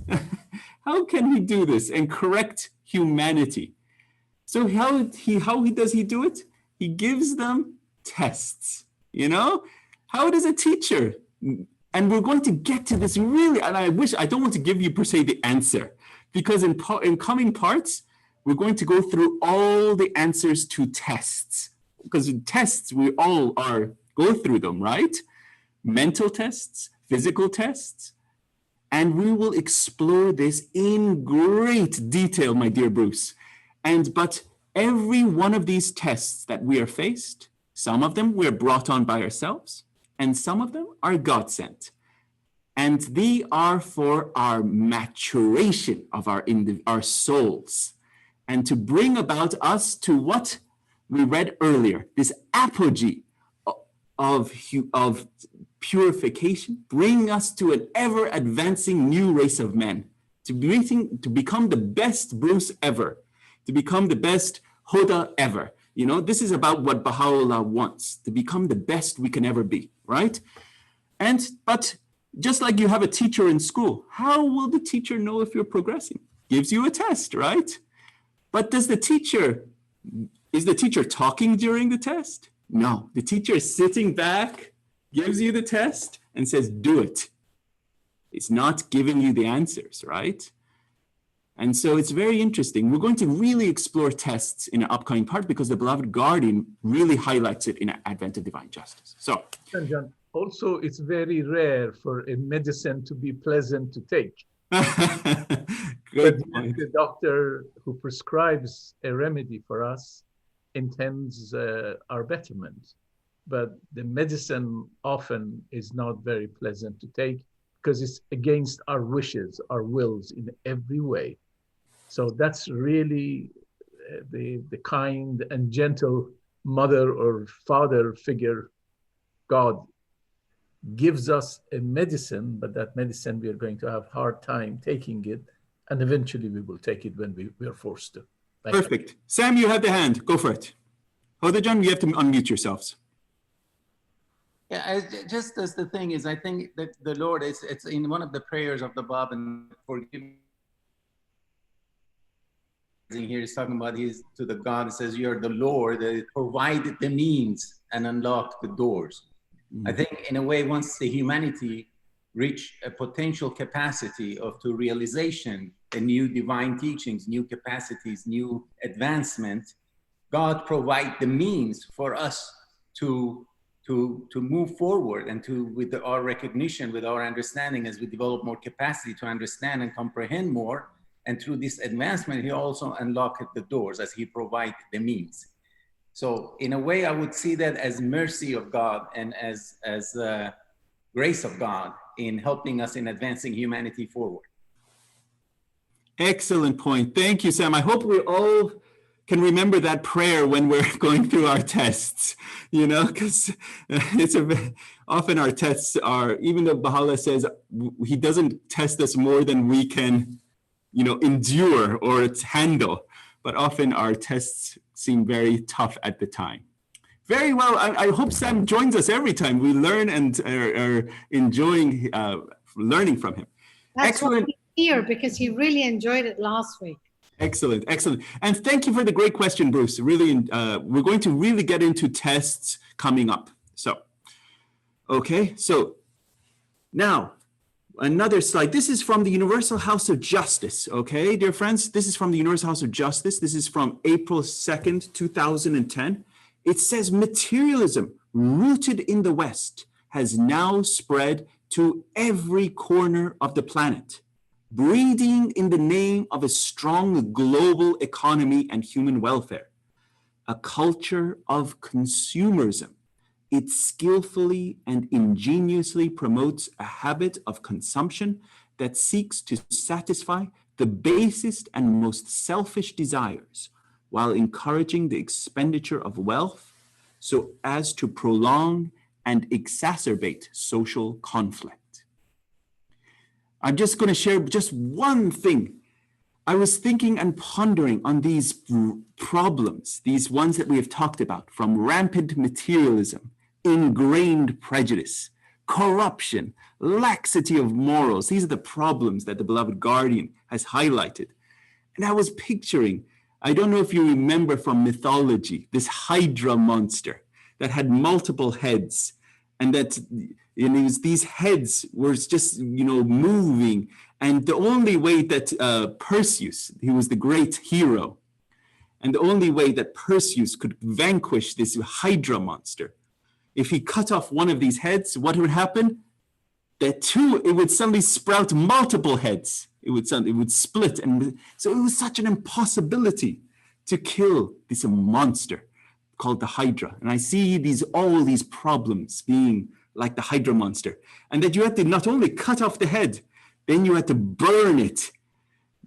How can he do this and correct humanity? So how does he do it? He gives them tests, How does a teacher? And we're going to get to this really, and I don't want to give you per se the answer, because in coming parts, we're going to go through all the answers to tests, because in tests, we all are go through them, right? Mental tests, physical tests, and we will explore this in great detail, my dear Bruce. But every one of these tests that we are faced, some of them we're brought on by ourselves, and some of them are God sent. And they are for our maturation of our souls, and to bring about us to what we read earlier, this apogee of purification, bringing us to an ever advancing new race of men, to become the best Bruce ever, to become the best Hoda ever. You know, this is about what Baha'u'llah wants, to become the best we can ever be, right? But just like you have a teacher in school, how will the teacher know if you're progressing? Gives you a test, right? But is the teacher talking during the test? No, the teacher is sitting back, gives you the test and says, do it. It's not giving you the answers, right? And so it's very interesting. We're going to really explore tests in an upcoming part because the beloved guardian really highlights it in Advent of Divine Justice. So, John, also it's very rare for a medicine to be pleasant to take. Good point. The doctor who prescribes a remedy for us intends our betterment, but the medicine often is not very pleasant to take because it's against our wishes, our wills in every way. So that's really the kind and gentle mother or father figure. God gives us a medicine, but that medicine we are going to have hard time taking it, and eventually we will take it when we are forced to. Perfect. You. Sam, you have the hand. Go for it. Hodajan, you have to unmute yourselves. Yeah, just as the thing is, I think that the Lord, it's in one of the prayers of the Bab, and forgive me. Here he's talking about to the God, it says, you're the Lord that provided the means and unlocked the doors. I think in a way, once the humanity reach a potential capacity to realization, the new divine teachings, new capacities, new advancement, God provide the means for us to move forward and with our recognition, with our understanding, as we develop more capacity to understand and comprehend more. And through this advancement, he also unlocked the doors as he provided the means. So in a way, I would see that as mercy of God and as grace of God in helping us in advancing humanity forward. Excellent point. Thank you, Sam. I hope we all can remember that prayer when we're going through our tests, you know, because often our tests are, even though Baha'u'llah says he doesn't test us more than we can, you know, endure or handle, but often our tests seem very tough at the time. Very well. I hope Sam joins us every time we learn and are enjoying learning from him. That's excellent. Here because he really enjoyed it last week. Excellent, excellent. And thank you for the great question, Bruce. Really, we're going to really get into tests coming up. So, okay, so now another slide. This is from the Universal House of Justice, okay, dear friends? This is from the Universal House of Justice. This is from April 2nd, 2010. It says materialism rooted in the West has now spread to every corner of the planet, breeding in the name of a strong global economy and human welfare. A culture of consumerism. It skillfully and ingeniously promotes a habit of consumption that seeks to satisfy the basest and most selfish desires while encouraging the expenditure of wealth so as to prolong and exacerbate social conflict. I'm just going to share just one thing. I was thinking and pondering on these problems, these ones that we have talked about, from rampant materialism, ingrained prejudice, corruption, laxity of morals. These are the problems that the beloved guardian has highlighted. And I was picturing, I don't know if you remember from mythology, this Hydra monster that had multiple heads, and that these heads were just, moving. And the only way that Perseus, he was the great hero, and the only way that Perseus could vanquish this Hydra monster if he cut off one of these heads, what would happen? It would suddenly sprout multiple heads. It would split. And so it was such an impossibility to kill this monster called the Hydra. And I see all these problems being like the Hydra monster. And that you had to not only cut off the head, then you had to burn it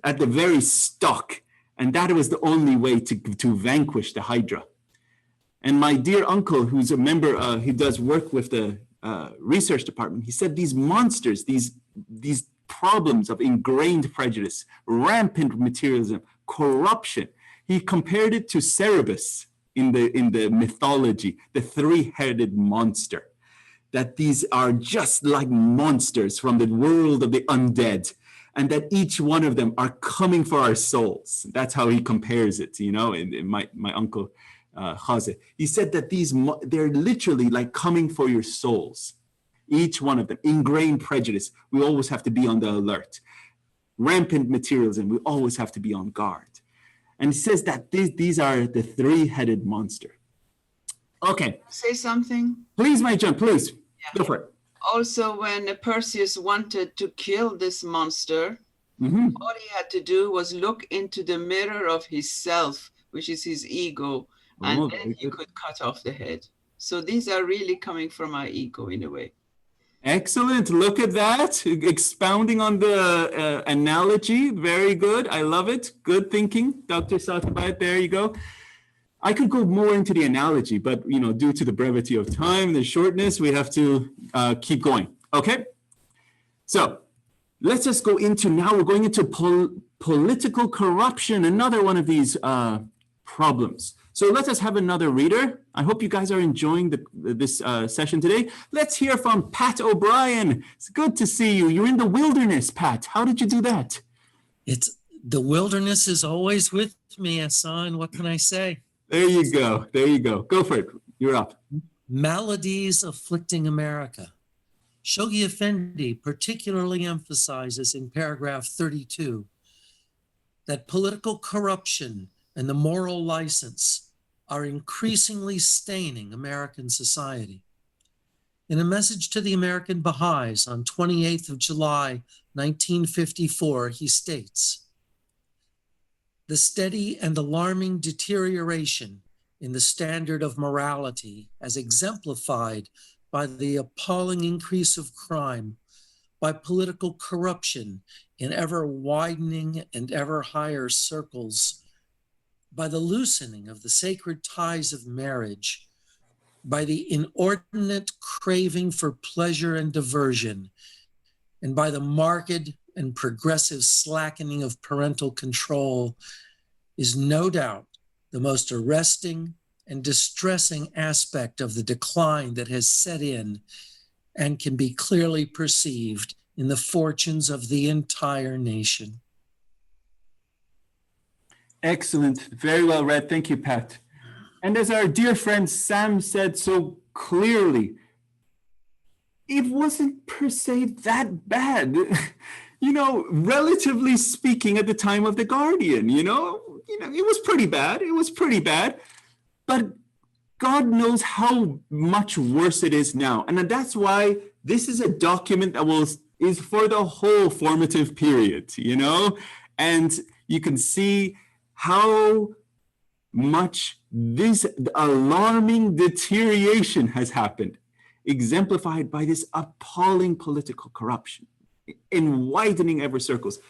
at the very stalk. And that was the only way to vanquish the Hydra. And my dear uncle, who's a member, he does work with the research department, he said these monsters, these problems of ingrained prejudice, rampant materialism, corruption, he compared it to Cerberus in the mythology, the three-headed monster, that these are just like monsters from the world of the undead, and that each one of them are coming for our souls. That's how he compares it, and my uncle, Khaze. He said that they're literally like coming for your souls. Each one of them, ingrained prejudice, we always have to be on the alert. Rampant materialism, we always have to be on guard. And he says that these are the three-headed monster. Okay. Say something? Please, my John, please. Yeah. Go for it. Also, when Perseus wanted to kill this monster, all he had to do was look into the mirror of his self, which is his ego, and then he could cut off the head. So these are really coming from our ego in a way. Excellent. Look at that. Expounding on the analogy. Very good. I love it. Good thinking, Dr. Satibayat. There you go. I could go more into the analogy, but due to the brevity of time, the shortness, we have to keep going. Okay. So let's just go into now. We're going into political corruption. Another one of these problems. So let us have another reader. I hope you guys are enjoying this session today. Let's hear from Pat O'Brien. It's good to see you. You're in the wilderness, Pat. How did you do that? The wilderness is always with me, Hassan. What can I say? There you go. There you go. Go for it. You're up. Maladies afflicting America. Shoghi Effendi particularly emphasizes in paragraph 32 that political corruption and the moral license are increasingly staining American society. In a message to the American Baha'is on 28th of July, 1954, he states, "The steady and alarming deterioration in the standard of morality as exemplified by the appalling increase of crime, by political corruption in ever widening and ever higher circles, by the loosening of the sacred ties of marriage, by the inordinate craving for pleasure and diversion, and by the marked and progressive slackening of parental control, is no doubt the most arresting and distressing aspect of the decline that has set in and can be clearly perceived in the fortunes of the entire nation." Excellent. Very well read. Thank you, Pat. And as our dear friend Sam said so clearly, it wasn't per se that bad. Relatively speaking, at the time of The Guardian, it was pretty bad. It was pretty bad. But God knows how much worse it is now. And that's why this is a document that is for the whole formative period, and you can see how much this alarming deterioration has happened, exemplified by this appalling political corruption in widening ever circles.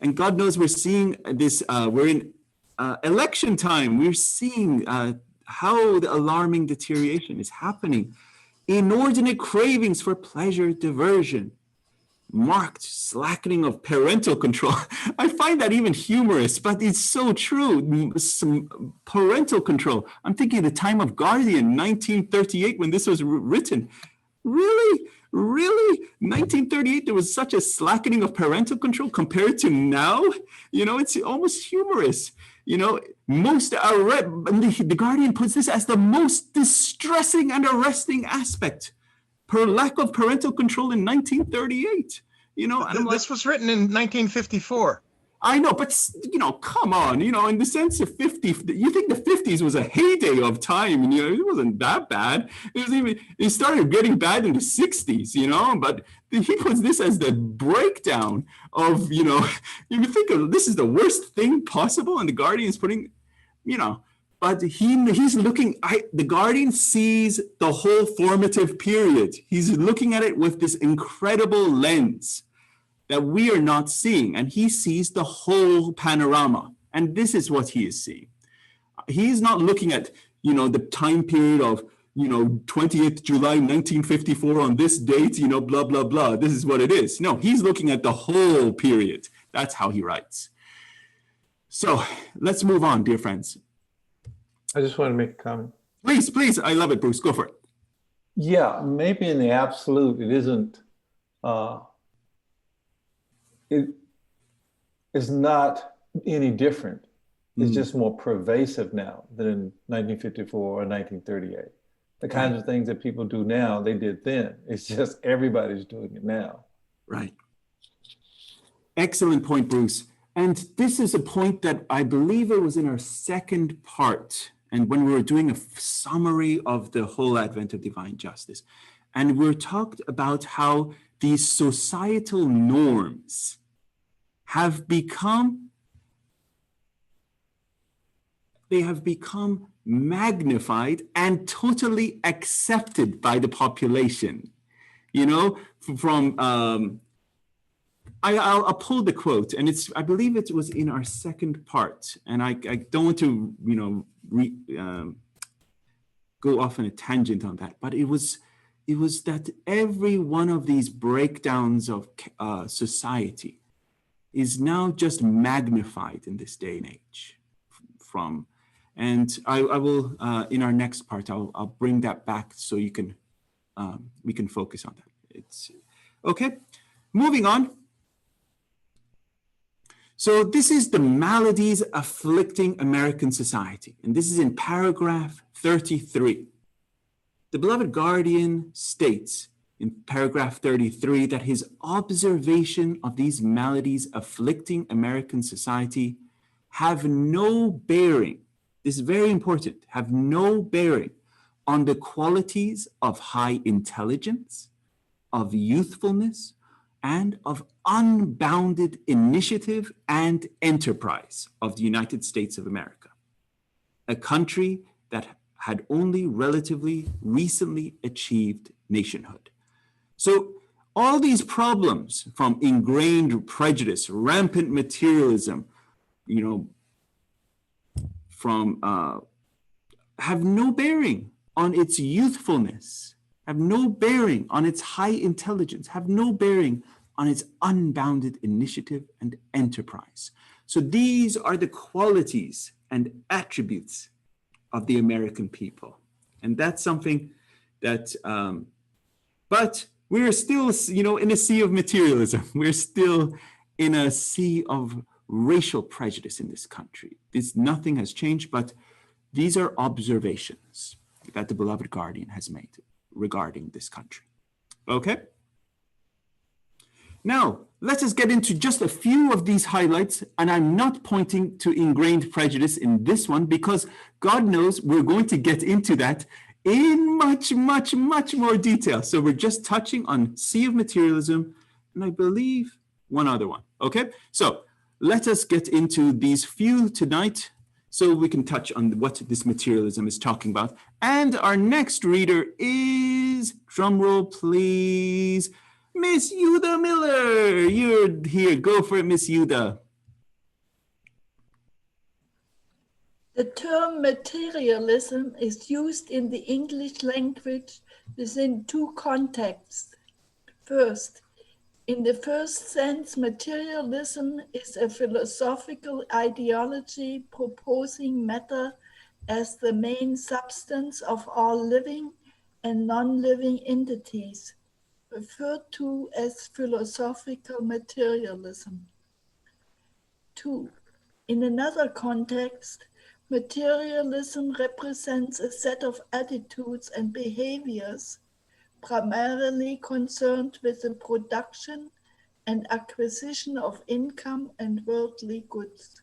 And God knows we're seeing this, we're in election time. We're seeing how the alarming deterioration is happening. Inordinate cravings for pleasure, diversion, marked slackening of parental control. I find that even humorous, but it's so true. Some parental control. I'm thinking of the time of Guardian, 1938, when this was written. Really? 1938, there was such a slackening of parental control compared to now? It's almost humorous. The Guardian puts this as the most distressing and arresting aspect. Per lack of parental control in 1938, This was written in 1954. I know, but come on, in the sense of 50, you think the 50s was a heyday of time, and it wasn't that bad. It started getting bad in the 60s, but he puts this as the breakdown of, you think of this is the worst thing possible, and the Guardian is putting, but he's looking, the Guardian sees the whole formative period. He's looking at it with this incredible lens that we are not seeing, and he sees the whole panorama, and this is what he is seeing. He's not looking at, the time period of, 20th July 1954 on this date, blah, blah, blah. This is what it is. No, he's looking at the whole period. That's how he writes. So let's move on, dear friends. I just want to make a comment. Please. I love it, Bruce. Go for it. Yeah, maybe in the absolute, it isn't, it is not any different. It's just more pervasive now than in 1954 or 1938. The kinds of things that people do now, they did then. It's just everybody's doing it now. Right. Excellent point, Bruce. And this is a point that I believe it was in our second part, and when we were doing a summary of the whole advent of divine justice. And we talked about how these societal norms have become magnified and totally accepted by the population. I'll pull the quote, and I believe it was in our second part, and I don't want to go off on a tangent on that, but it was that every one of these breakdowns of society is now just magnified in this day and age. And I will in our next part I'll bring that back so you can we can focus on that. It's okay. Moving on. So this is the maladies afflicting American society, and this is in paragraph 33. The beloved Guardian states in paragraph 33 that his observation of these maladies afflicting American society have no bearing, this is very important, have no bearing on the qualities of high intelligence, of youthfulness, and of unbounded initiative and enterprise of the United States of America, a country that had only relatively recently achieved nationhood. So all these problems, from ingrained prejudice, rampant materialism, have no bearing on its youthfulness, have no bearing on its high intelligence, have no bearing on its unbounded initiative and enterprise. So these are the qualities and attributes of the American people. And that's something that, but we're still, in a sea of materialism. We're still in a sea of racial prejudice in this country. Nothing has changed, but these are observations that the beloved Guardian has made regarding this country. Okay? Now, let us get into just a few of these highlights, and I'm not pointing to ingrained prejudice in this one because God knows we're going to get into that in much, much, much more detail. So we're just touching on sea of materialism, and I believe one other one, okay? So let us get into these few tonight so we can touch on what this materialism is talking about. And our next reader is, drumroll please, Miss Yuda Miller. You're here. Go for it, Miss Yuda. The term materialism is used in the English language within two contexts. First, in the first sense, materialism is a philosophical ideology proposing matter as the main substance of all living and non-living entities, referred to as philosophical materialism. Two, in another context, materialism represents a set of attitudes and behaviors primarily concerned with the production and acquisition of income and worldly goods.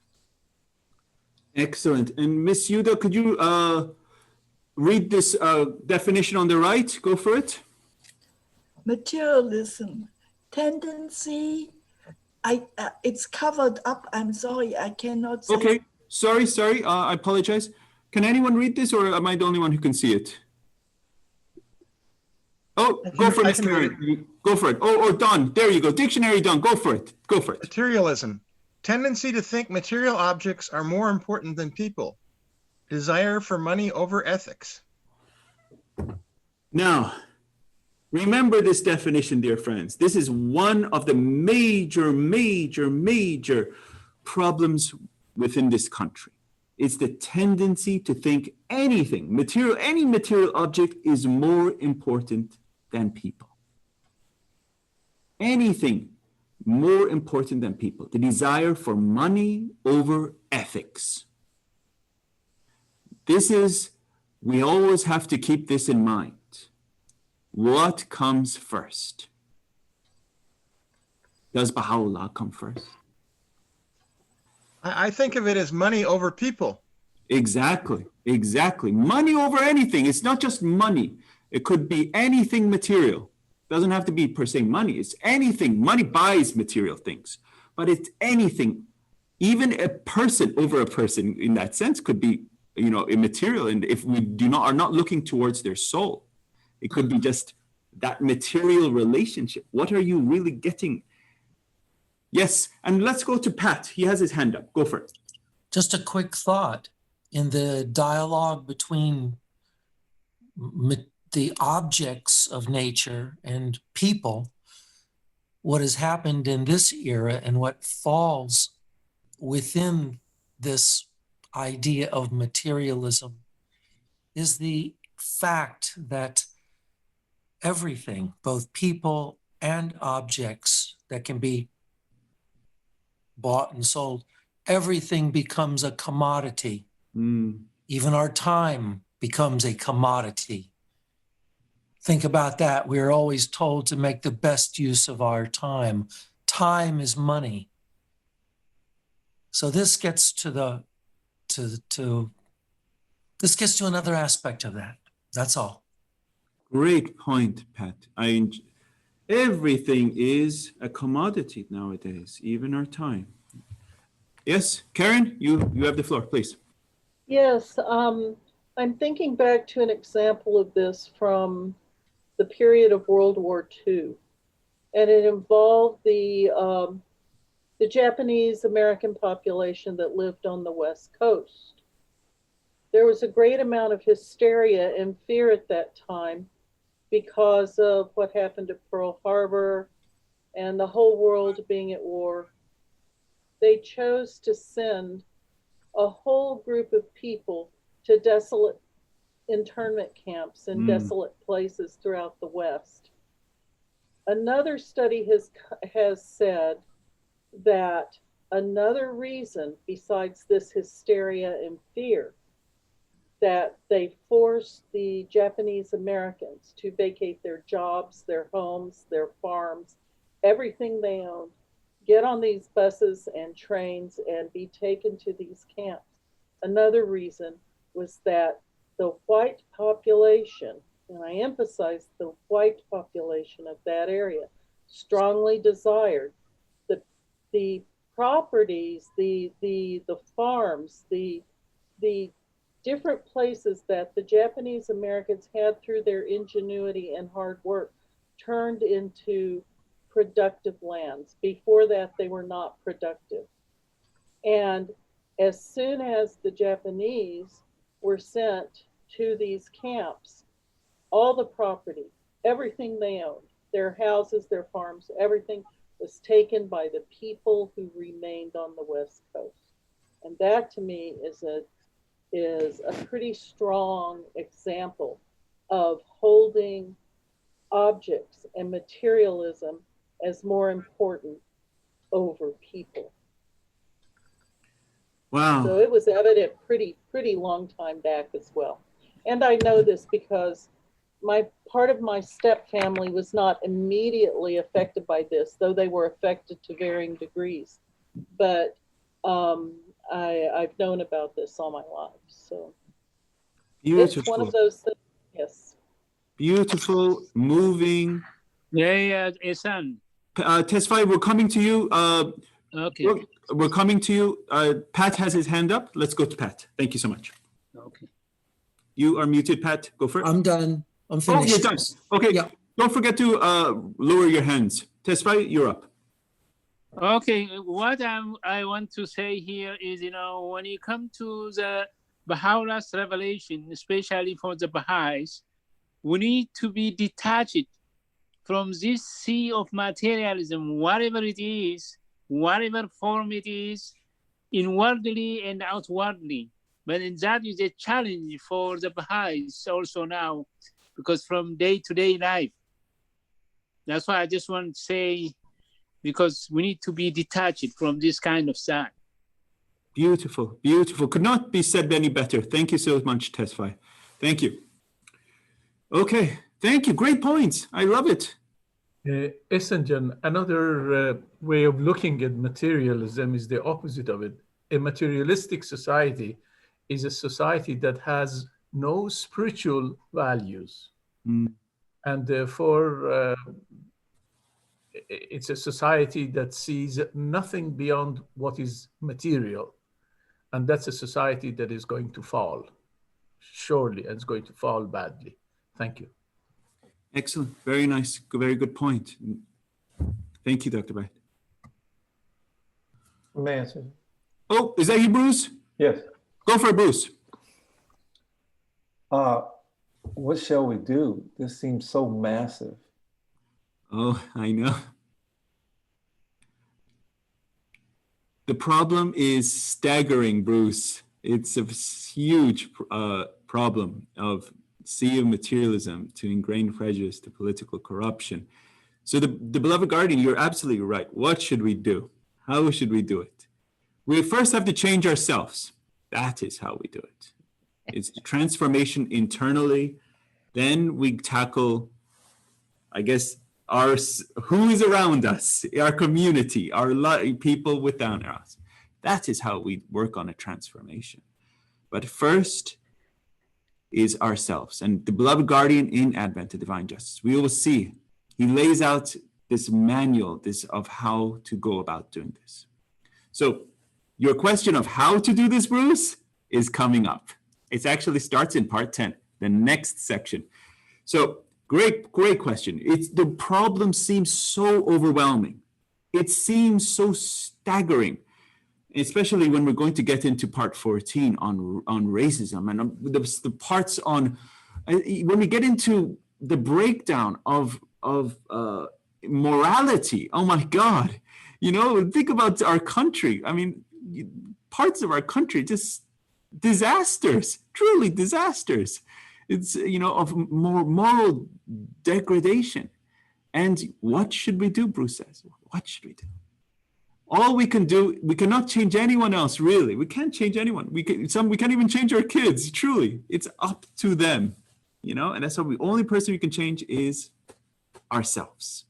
Excellent. And Miss Yuda, could you read this definition on the right? Go for it. Materialism, tendency, it's covered up. I'm sorry, I cannot say. Okay, sorry. I apologize. Can anyone read this, or am I the only one who can see it? Oh, go for it, Mr. Karen. Go for it. Oh, Don, there you go. Dictionary, Don, go for it. Go for it. Materialism, tendency to think material objects are more important than people. Desire for money over ethics. Now, remember this definition, dear friends. This is one of the major problems within this country. It's the tendency to think any material object is more important than people. Anything more important than people. The desire for money over ethics. We always have to keep this in mind. What comes first? Does Baha'u'llah come first? I think of it as money over people. Exactly. Money over anything. It's not just money. It could be anything material. Doesn't have to be per se money. It's anything. Money buys material things, but it's anything. Even a person over a person in that sense could be, immaterial. And if we are not looking towards their soul, it could be just that material relationship. What are you really getting? Yes, and let's go to Pat. He has his hand up. Go for it. Just a quick thought. In the dialogue between the objects of nature and people, what has happened in this era and what falls within this idea of materialism is the fact that everything, both people and objects that can be bought and sold, everything becomes a commodity. Even our time becomes a commodity. Think about that. We're always told to make the best use of our time. Time is money. So this gets to this gets to another aspect of that. That's all. Great point, Pat. Everything is a commodity nowadays, even our time. Yes, Karen, you have the floor, please. Yes, I'm thinking back to an example of this from the period of World War II, and it involved the Japanese American population that lived on the West Coast. There was a great amount of hysteria and fear at that time because of what happened to Pearl Harbor and the whole world being at war. They chose to send a whole group of people to desolate internment camps in desolate places throughout the West. Another study has said that another reason besides this hysteria and fear that they forced the Japanese Americans to vacate their jobs, their homes, their farms, everything they owned, get on these buses and trains and be taken to these camps. Another reason was that the white population, and I emphasize the white population of that area, strongly desired the properties, the farms, the different places that the Japanese Americans had through their ingenuity and hard work turned into productive lands. Before that, they were not productive. And as soon as the Japanese were sent to these camps, all the property, everything they owned, their houses, their farms, everything was taken by the people who remained on the West Coast. And that to me is a pretty strong example of holding objects and materialism as more important over people. Wow. So it was evident pretty long time back as well. And I know this because part of my step family was not immediately affected by this, though they were affected to varying degrees. But I've known about this all my life. So Beautiful. it's one of those things. Yes. Beautiful, moving. Yeah, Esan. Tesfaye, we're coming to you. Okay. We're coming to you. Pat has his hand up. Let's go to Pat. Thank you so much. Okay. You are muted, Pat. Go first. I'm done. I'm Oh, finished. you're done. Okay. Yep. Don't forget to lower your hands. Tesfaye, you're up. Okay. What I want to say here is, when you come to the Baha'u'llah's revelation, especially for the Baha'is, we need to be detached from this sea of materialism, whatever it is, whatever form it is, inwardly and outwardly. But that is a challenge for the Baha'is also now, because from day-to-day life. That's why I just want to say, because we need to be detached from this kind of side. Beautiful, beautiful. Could not be said any better. Thank you so much, Tesfaye. Thank you. Okay, thank you. Great points. I love it. Essenjan, another way of looking at materialism is the opposite of it. A materialistic society is a society that has no spiritual values. And therefore, it's a society that sees nothing beyond what is material. And that's a society that is going to fall, surely, and it's going to fall badly. Thank you. Excellent. Very nice. Very good point. Thank you, Dr. Bhatt. May I answer? Oh, is that you, Bruce? Yes. Go for it, Bruce. What shall we do? This seems so massive. Oh, I know. The problem is staggering, Bruce. It's a huge problem of sea of materialism to ingrained prejudice to political corruption. So the beloved guardian, you're absolutely right. What should we do? How should we do it? We first have to change ourselves. That is how we do it. It's transformation internally. Then we tackle, I guess, who is around us, our community, our people within us. That is how we work on a transformation. But first is ourselves. And the beloved guardian in Advent, the divine justice, we will see, he lays out this manual of how to go about doing this. So your question of how to do this, Bruce, is coming up. It actually starts in part 10, the next section. So great question. The problem seems so overwhelming. It seems so staggering, especially when we're going to get into part 14 on racism and the parts on, when we get into the breakdown of morality. Oh my God. Think about our country. I mean, parts of our country, just disasters, truly disasters. It's, of more moral degradation. And what should we do, Bruce says? What should we do? All we can do, we cannot change anyone else, really. We can't change anyone. We can't even change our kids, truly. It's up to them, and that's how the only person we can change is ourselves.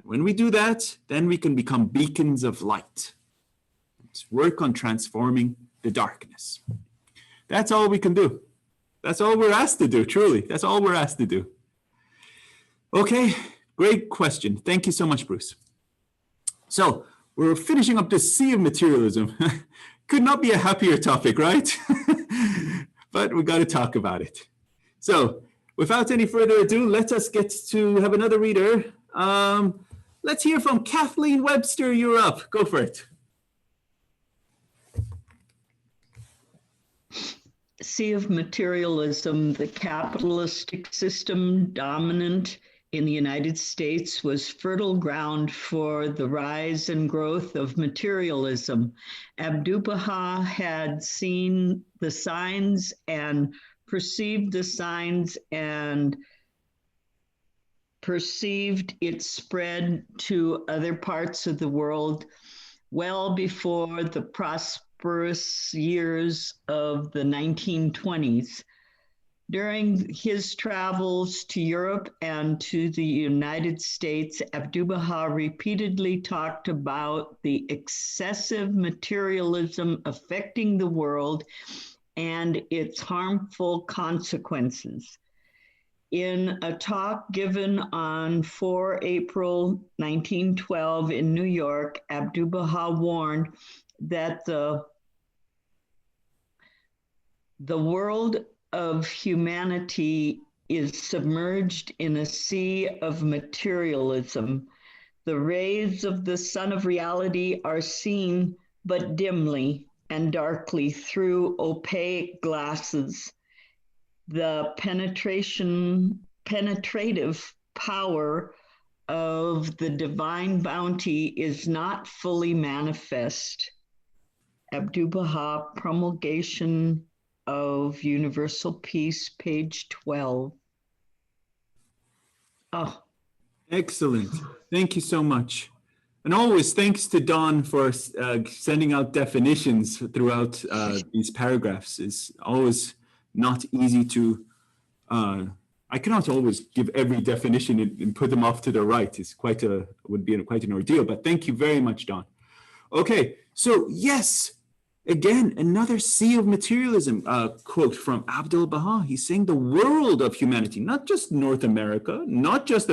When we do that, then we can become beacons of light. Let's work on transforming the darkness. That's all we can do. That's all we're asked to do, truly. That's all we're asked to do. Okay, great question. Thank you so much, Bruce. So we're finishing up this sea of materialism. Could not be a happier topic, right? But we got to talk about it. So without any further ado, let us get to have another reader. Let's hear from Kathleen Webster. You're up. Go for it. Sea of materialism, the capitalistic system dominant in the United States was fertile ground for the rise and growth of materialism. Abdu'l-Baha had seen the signs and perceived the signs and perceived its spread to other parts of the world well before the prosperous years of the 1920s. During his travels to Europe and to the United States, Abdu'l-Baha repeatedly talked about the excessive materialism affecting the world and its harmful consequences. In a talk given on 4 April 1912 in New York, Abdu'l-Baha warned that the world of humanity is submerged in a sea of materialism. The rays of the sun of reality are seen but dimly and darkly through opaque glasses. The penetrative power of the divine bounty is not fully manifest. Abdu'l-Baha, Promulgation of Universal Peace, page 12. Oh. Excellent. Thank you so much. And always thanks to Don for sending out definitions throughout these paragraphs. It's always not easy to, I cannot always give every definition and put them off to the right. It's would be quite an ordeal, but thank you very much, Don. Okay, so yes, again, another sea of materialism quote from Abdu'l-Baha. He's saying the world of humanity, not just North America, not just,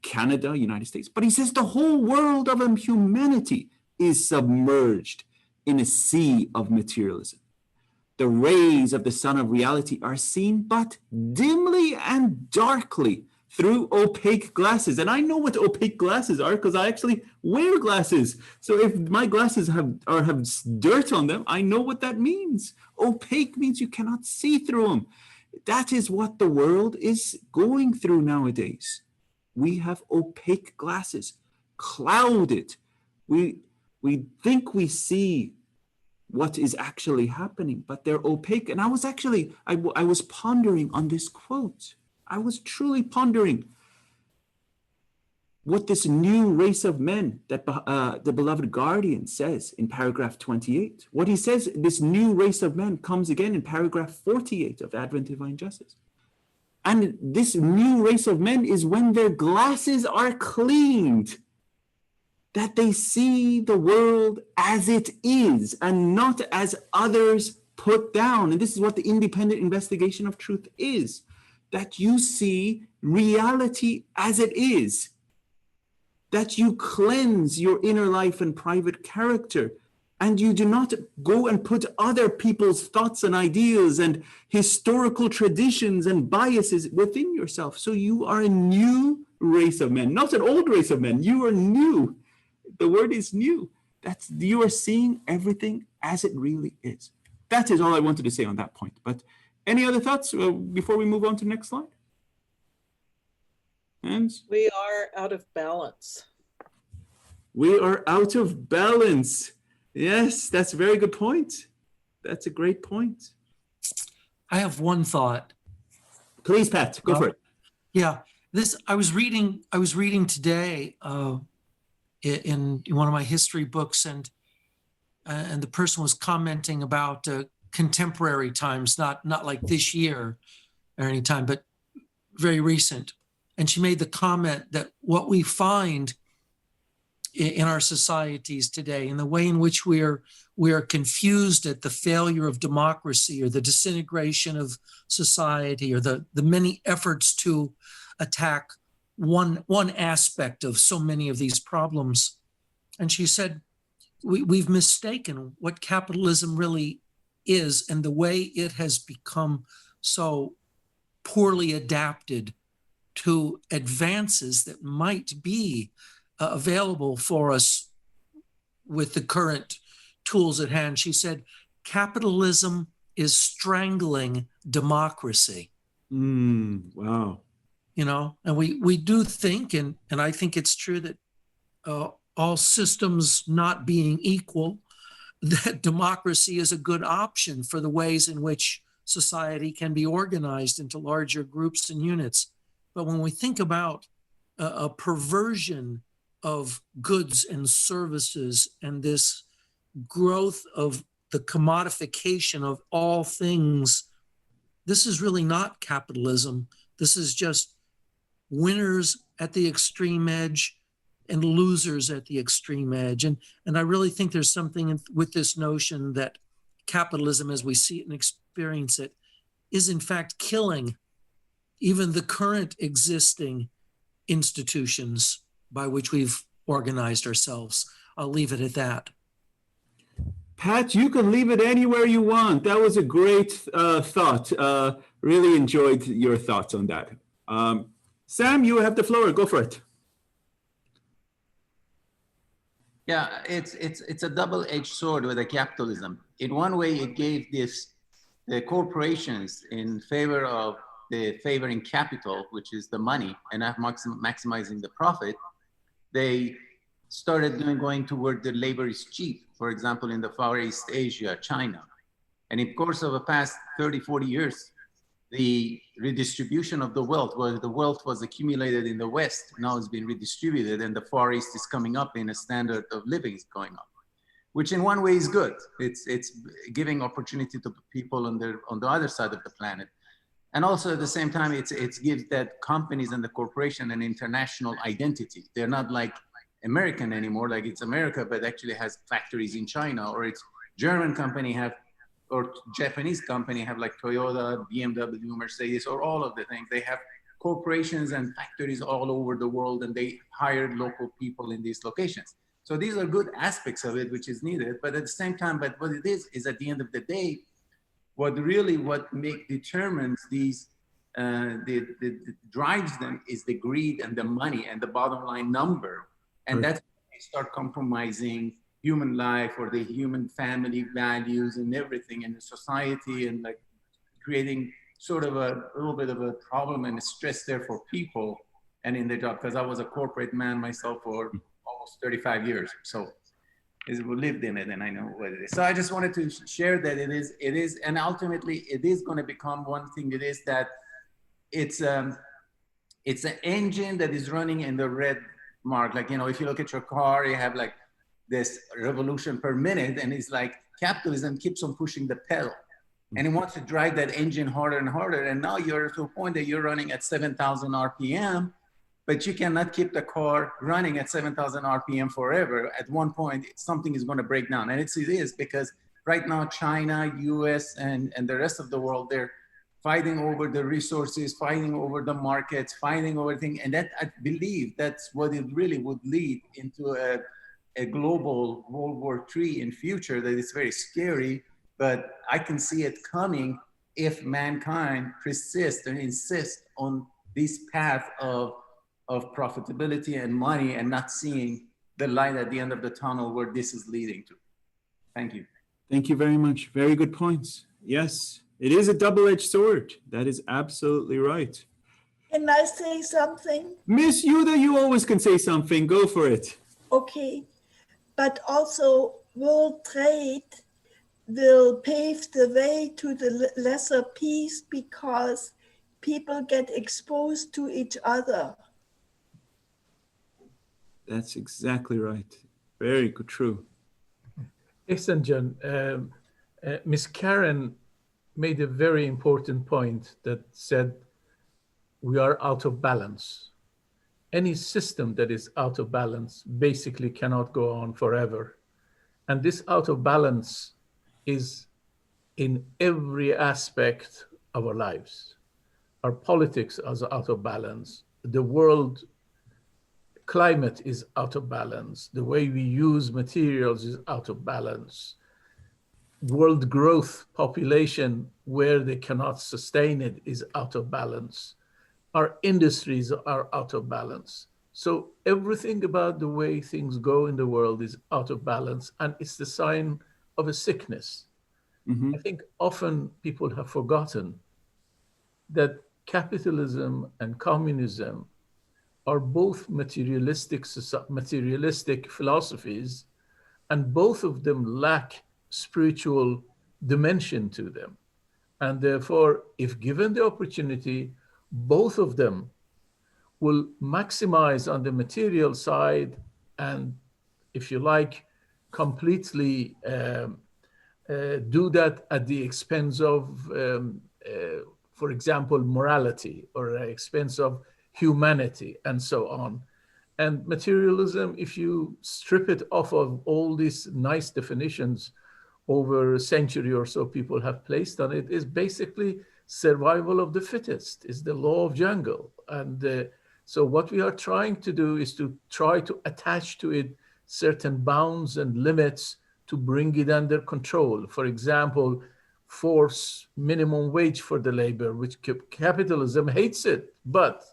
Canada, United States, but he says the whole world of humanity is submerged in a sea of materialism. The rays of the sun of reality are seen but dimly and darkly through opaque glasses. And I know what opaque glasses are because I actually wear glasses. So if my glasses have dirt on them, I know what that means. Opaque means you cannot see through them. That is what the world is going through nowadays. We have opaque glasses, clouded. We think we see what is actually happening, but they're opaque. And I was actually, I was pondering on this quote. I was truly pondering what this new race of men that the beloved guardian says in paragraph 28. What he says, this new race of men comes again in paragraph 48 of Advent Divine Justice. And this new race of men is when their glasses are cleaned, that they see the world as it is and not as others put down. And this is what the independent investigation of truth is, that you see reality as it is, that you cleanse your inner life and private character, and you do not go and put other people's thoughts and ideas and historical traditions and biases within yourself. So you are a new race of men, not an old race of men. You are new. The word is new. You are seeing everything as it really is. That is all I wanted to say on that point. But any other thoughts before we move on to the next slide? And we are out of balance. We are out of balance. Yes, that's a very good point. That's a great point. I have one thought. Please, Pat, go for it. Yeah, I was reading today in one of my history books, and the person was commenting about contemporary times, not like this year or any time, but very recent. And she made the comment that what we find in our societies today, in the way in which we are confused at the failure of democracy or the disintegration of society or the many efforts to attack one aspect of so many of these problems. And she said, we've mistaken what capitalism really is and the way it has become so poorly adapted to advances that might be available for us with the current tools at hand. She said, capitalism is strangling democracy. Wow. And we do think, and I think it's true that all systems not being equal, that democracy is a good option for the ways in which society can be organized into larger groups and units. But when we think about a perversion of goods and services and this growth of the commodification of all things this is really not capitalism. This is just winners at the extreme edge and losers at the extreme edge. And I really think there's something with this notion that capitalism, as we see it and experience it, is in fact killing even the current existing institutions by which we've organized ourselves. I'll leave it at that. Pat, you can leave it anywhere you want. That was a great thought. Really enjoyed your thoughts on that. Sam, you have the floor. Go for it. Yeah, it's a double-edged sword with the capitalism. In one way, it gave the corporations in favor of the favoring capital, which is the money, and not maximizing the profit. They started going toward the labor is cheap, for example, in the Far East Asia, China. And in the course of the past 30, 40 years, the redistribution of the wealth, where the wealth was accumulated in the West, now is being redistributed, and the Far East is coming up in a standard of living is going up, which in one way is good. It's giving opportunity to people on the other side of the planet. And also at the same time, it gives that companies and the corporation an international identity. They're not like American anymore, like it's America, but actually has factories in China, or it's German company have, or Japanese company have like Toyota, BMW, Mercedes, or all of the things. They have corporations and factories all over the world, and they hired local people in these locations. So these are good aspects of it, which is needed. But at the same time, but what it is at the end of the day, what determines these, drives them is the greed and the money and the bottom line number. And Right. that's when they start compromising human life or the human family values and everything in the society, and like creating sort of a little bit of a problem and a stress there for people and in their job. Because I was a corporate man myself for almost 35 years. So we lived in it and I know what it is. So I just wanted to share that it is, and ultimately it is going to become one thing. It is that it's an engine that is running in the red mark. Like, you know, if you look at your car, you have like this revolution per minute, and it's like capitalism keeps on pushing the pedal, and it wants to drive that engine harder and harder. And now you're to a point that you're running at 7,000 RPM, but you cannot keep the car running at 7,000 RPM forever. At one point, something is going to break down. And it is because right now, China, US, and the rest of the world, they're fighting over the resources, fighting over the markets, fighting over things. And that, I believe, that's what it really would lead into a global World War III in future that is very scary, but I can see it coming if mankind persists and insists on this path of profitability and money and not seeing the light at the end of the tunnel where this is leading to. Thank you. Thank you very much. Very good points. Yes, it is a double-edged sword. That is absolutely right. Can I say something? Miss Yuda, you always can say something. Go for it. Okay, but also world trade will pave the way to the lesser peace because people get exposed to each other. That's exactly right. Very good, true. Listen, John, Miss Karen made a very important point that said we are out of balance. Any system that is out of balance basically cannot go on forever. And this out of balance is in every aspect of our lives. Our politics is out of balance. The world climate is out of balance. The way we use materials is out of balance. World growth, population, where they cannot sustain it, is out of balance. Our industries are out of balance. So everything about the way things go in the world is out of balance, and it's the sign of a sickness. I think often people have forgotten that capitalism and communism are both materialistic philosophies, and both of them lack spiritual dimension to them. And therefore, if given the opportunity, both of them will maximize on the material side and, if you like, completely do that at the expense of for example, morality or at the expense of humanity and so on. And materialism, if you strip it off of all these nice definitions over a century or so people have placed on it, is basically survival of the fittest, is the law of jungle. And so what we are trying to do is to try to attach to it certain bounds and limits to bring it under control. For example, force minimum wage for the labor, which capitalism hates it, but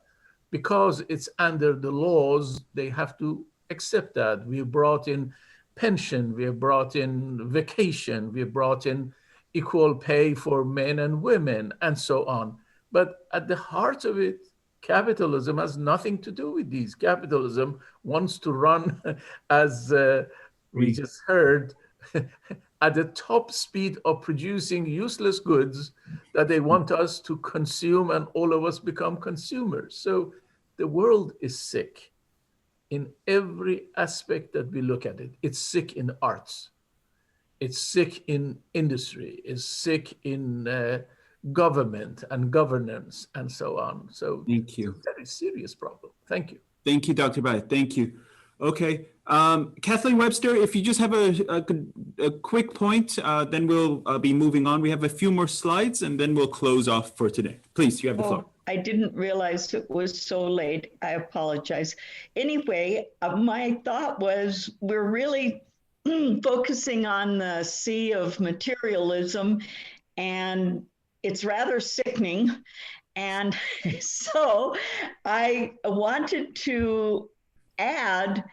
because it's under the laws, they have to accept that. We brought in pension, we have brought in vacation, we have brought in equal pay for men and women, and so on. But at the heart of it, capitalism has nothing to do with these. Capitalism wants to run, as we just heard, at the top speed of producing useless goods that they want us to consume, and all of us become consumers. So the world is sick in every aspect that we look at it. It's sick in arts. It's sick in industry. It's sick in government and governance and so on. So thank you. It's a very serious problem. Thank you. Thank you, Dr. Bai. Thank you. Okay. Kathleen Webster, if you just have a quick point, then we'll be moving on. We have a few more slides and then we'll close off for today. Please, you have the floor. I didn't realize it was so late. I apologize. Anyway, my thought was we're really focusing on the sea of materialism, and it's rather sickening. And so I wanted to add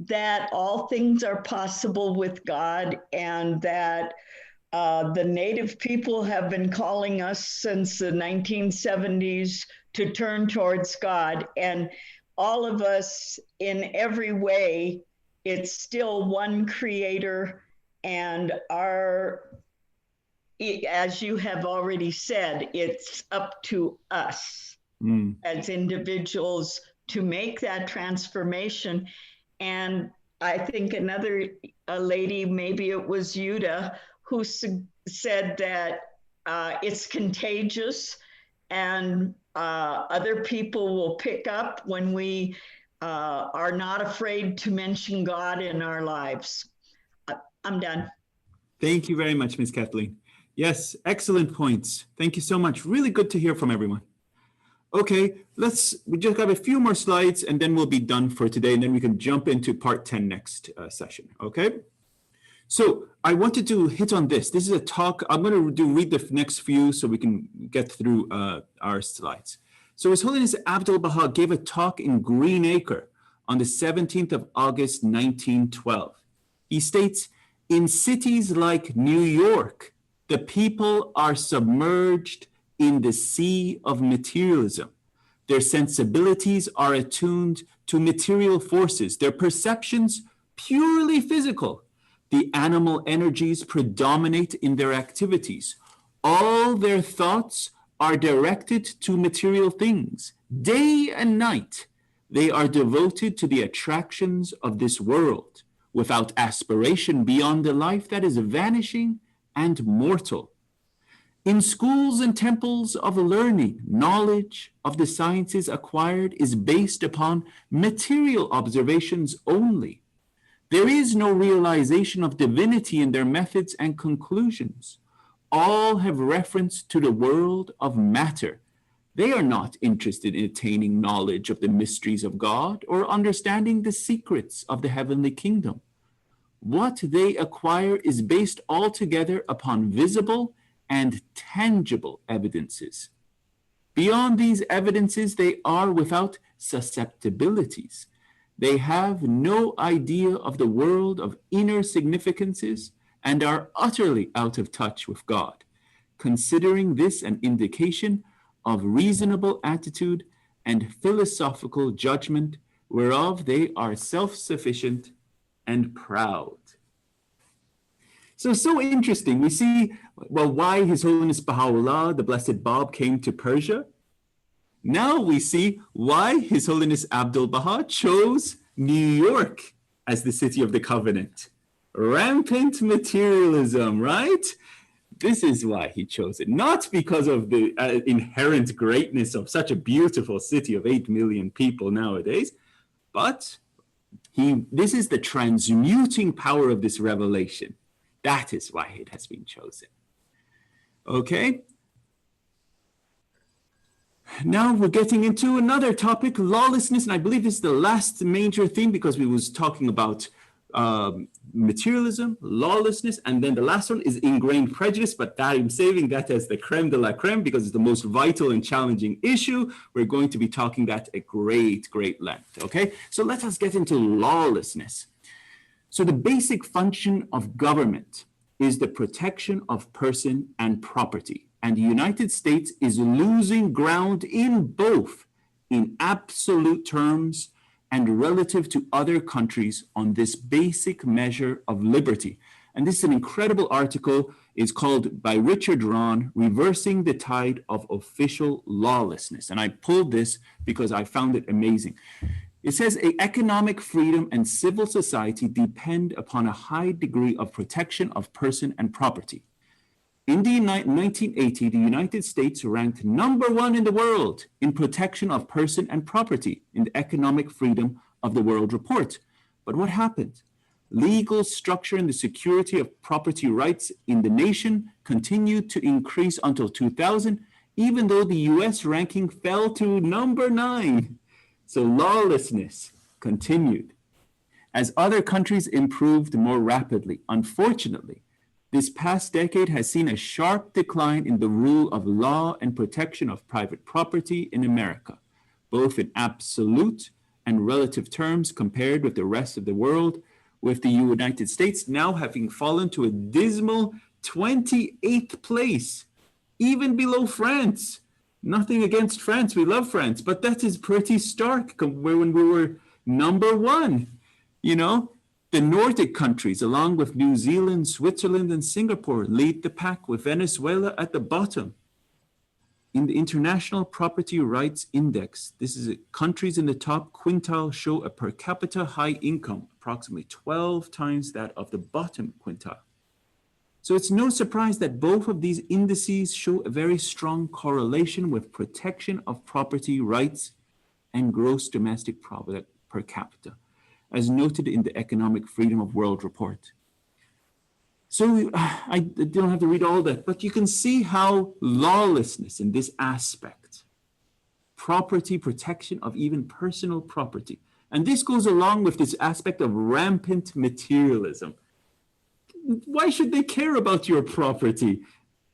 that all things are possible with God, and that the native people have been calling us since the 1970s to turn towards God. And all of us, in every way, it's still one creator, and as you have already said, it's up to us as individuals to make that transformation. And I think a lady, maybe it was Yuda, who said that it's contagious, and other people will pick up when we are not afraid to mention God in our lives. I'm done. Thank you very much, Ms. Kathleen. Yes, excellent points. Thank you so much. Really good to hear from everyone. Okay, we just have a few more slides and then we'll be done for today, and then we can jump into part 10 next session, okay? So I wanted to hit on this. This is a talk. I'm going to read the next few so we can get through our slides. So His Holiness Abdul Baha gave a talk in Green Acre on the 17th of August, 1912. He states, in cities like New York, the people are submerged in the sea of materialism. Their sensibilities are attuned to material forces, their perceptions purely physical. The animal energies predominate in their activities. All their thoughts are directed to material things. Day and night, they are devoted to the attractions of this world, without aspiration beyond the life that is vanishing and mortal. In schools and temples of learning, knowledge of the sciences acquired is based upon material observations only. There is no realization of divinity in their methods and conclusions. All have reference to the world of matter. They are not interested in attaining knowledge of the mysteries of God or understanding the secrets of the heavenly kingdom. What they acquire is based altogether upon visible and tangible evidences. Beyond these evidences, they are without susceptibilities. They have no idea of the world of inner significances and are utterly out of touch with God, considering this an indication of reasonable attitude and philosophical judgment, whereof they are self-sufficient and proud. So interesting. We see, well, why His Holiness Baha'u'llah, the Blessed Bab, came to Persia. Now we see why His Holiness Abdul Baha chose New York as the city of the covenant. Rampant materialism, right? This is why he chose it, not because of the inherent greatness of such a beautiful city of 8 million people nowadays, but this is the transmuting power of this revelation. That is why it has been chosen. Okay? Now we're getting into another topic, lawlessness, and I believe this is the last major theme because we was talking about materialism, lawlessness, and then the last one is ingrained prejudice, but that I'm saving that as the creme de la creme because it's the most vital and challenging issue. We're going to be talking that at great length, okay? So let us get into lawlessness. So the basic function of government is the protection of person and property. And the United States is losing ground in both in absolute terms and relative to other countries on this basic measure of liberty. And this is an incredible article. It's called by Richard Rahn, Reversing the Tide of Official Lawlessness. And I pulled this because I found it amazing. It says economic freedom and civil society depend upon a high degree of protection of person and property. In the 1980, the United States ranked #1 in the world in protection of person and property in the Economic Freedom of the World Report. But what happened? Legal structure and the security of property rights in the nation continued to increase until 2000, even though the US ranking fell to #9. So lawlessness continued. As other countries improved more rapidly, unfortunately, this past decade has seen a sharp decline in the rule of law and protection of private property in America, both in absolute and relative terms compared with the rest of the world, with the United States now having fallen to a dismal 28th place, even below France. Nothing against France, we love France, but that is pretty stark when we were #1, you know? The Nordic countries, along with New Zealand, Switzerland, and Singapore, lead the pack with Venezuela at the bottom. In the International Property Rights Index, this is countries in the top quintile show a per capita high income, approximately 12 times that of the bottom quintile. So it's no surprise that both of these indices show a very strong correlation with protection of property rights and gross domestic product per capita, as noted in the Economic Freedom of World Report. So I don't have to read all that, but you can see how lawlessness in this aspect, property protection of even personal property, and this goes along with this aspect of rampant materialism. Why should they care about your property?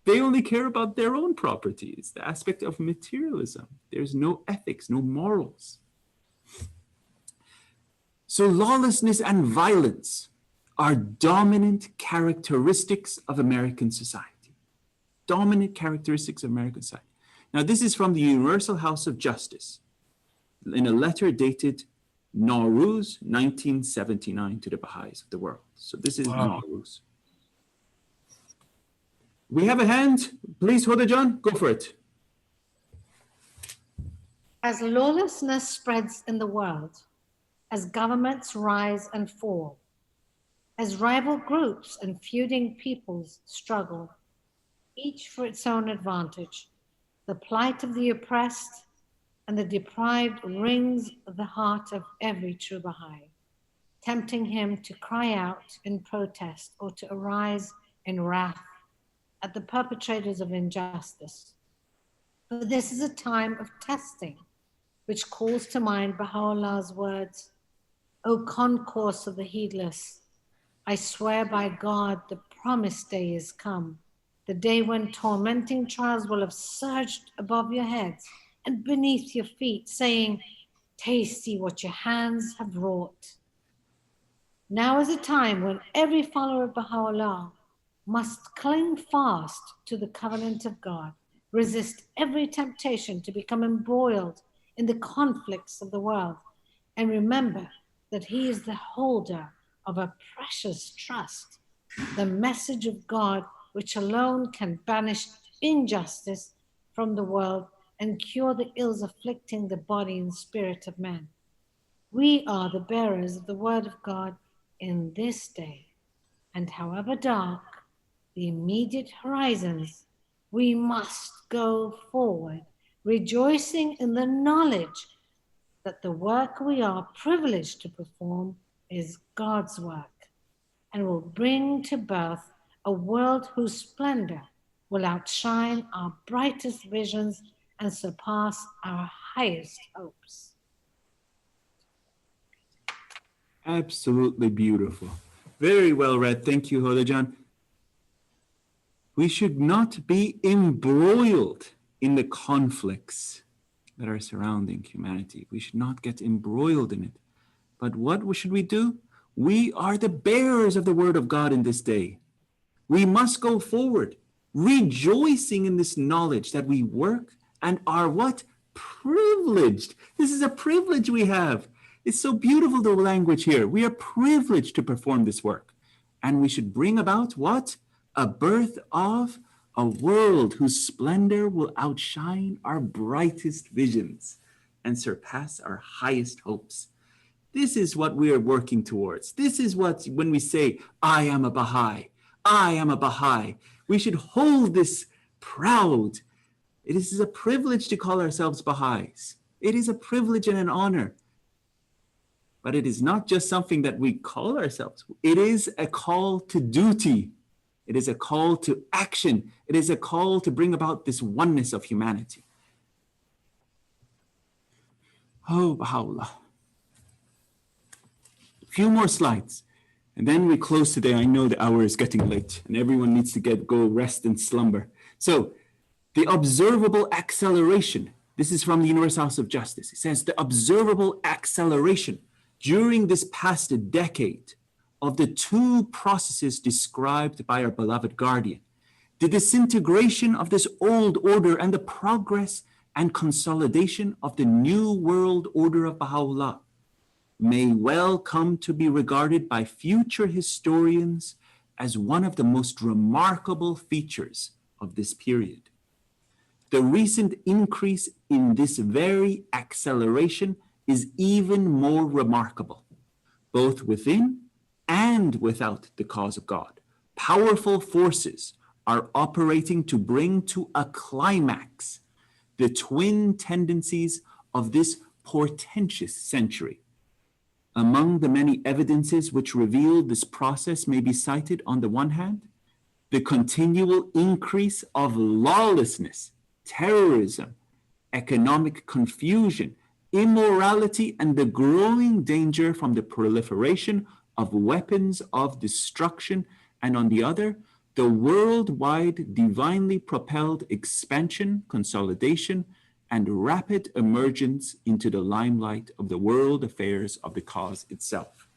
They only care about their own property. It's the aspect of materialism. There's no ethics, no morals. So lawlessness and violence are dominant characteristics of American society. Dominant characteristics of American society. Now, this is from the Universal House of Justice in a letter dated Nowruz, 1979, to the Baha'is of the world. So this is Nowruz. We have a hand. Please, Huda-Jan, go for it. As lawlessness spreads in the world, as governments rise and fall, as rival groups and feuding peoples struggle, each for its own advantage, the plight of the oppressed and the deprived wrings the heart of every true Baha'i, tempting him to cry out in protest or to arise in wrath at the perpetrators of injustice. For this is a time of testing, which calls to mind Baha'u'llah's words, O concourse of the heedless, I swear by God the promised day is come, the day when tormenting trials will have surged above your heads and beneath your feet, saying, taste ye what your hands have wrought. Now is a time when every follower of Baha'u'llah must cling fast to the covenant of God, resist every temptation to become embroiled in the conflicts of the world, and remember that he is the holder of a precious trust, the message of God, which alone can banish injustice from the world and cure the ills afflicting the body and spirit of man. We are the bearers of the word of God in this day, and however dark, the immediate horizons, we must go forward, rejoicing in the knowledge that the work we are privileged to perform is God's work and will bring to birth a world whose splendor will outshine our brightest visions and surpass our highest hopes. Absolutely beautiful. Very well read. Thank you, Hodajan. We should not be embroiled in the conflicts that are surrounding humanity. We should not get embroiled in it. But what should we do? We are the bearers of the word of God in this day. We must go forward, rejoicing in this knowledge that we work and are what? Privileged. This is a privilege we have. It's so beautiful, the language here. We are privileged to perform this work. And we should bring about what? A birth of a world whose splendor will outshine our brightest visions and surpass our highest hopes. This is what we are working towards. This is what, when we say, I am a Baha'i, I am a Baha'i, we should hold this proud. It is a privilege to call ourselves Baha'is. It is a privilege and an honor. But it is not just something that we call ourselves. It is a call to duty. It is a call to action. It is a call to bring about this oneness of humanity. Oh, Baha'u'llah. A few more slides, and then we close today. I know the hour is getting late, and everyone needs to go rest and slumber. So, the observable acceleration. This is from the Universal House of Justice. It says the observable acceleration during this past decade of the two processes described by our beloved guardian, the disintegration of this old order and the progress and consolidation of the new world order of Baha'u'llah, may well come to be regarded by future historians as one of the most remarkable features of this period. The recent increase in this very acceleration is even more remarkable, both within and without the cause of God. Powerful forces are operating to bring to a climax the twin tendencies of this portentous century. Among the many evidences which reveal this process may be cited, on the one hand, the continual increase of lawlessness, terrorism, economic confusion, immorality, and the growing danger from the proliferation of weapons of destruction, and on the other, the worldwide divinely propelled expansion, consolidation, and rapid emergence into the limelight of the world affairs of the cause itself.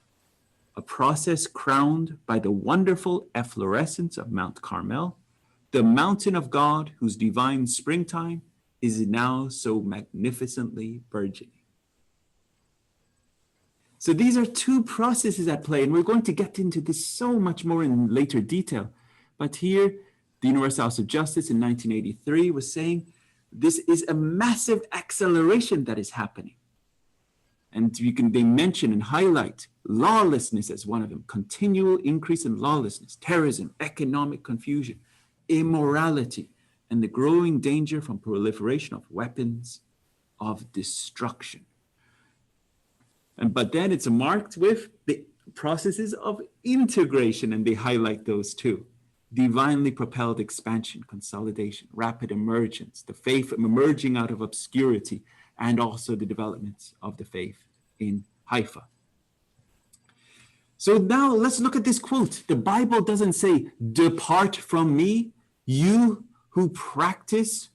A process crowned by the wonderful efflorescence of Mount Carmel, the mountain of God whose divine springtime is now so magnificently burgeoning. So these are two processes at play, and we're going to get into this so much more in later detail. But here, the Universal House of Justice in 1983 was saying, this is a massive acceleration that is happening. And they mention and highlight lawlessness as one of them, continual increase in lawlessness, terrorism, economic confusion, immorality, and the growing danger from proliferation of weapons of destruction. But then it's marked with the processes of integration, and they highlight those too. Divinely propelled expansion, consolidation, rapid emergence, the faith emerging out of obscurity, and also the developments of the faith in Haifa. So now let's look at this quote. The Bible doesn't say, "Depart from me, you who practice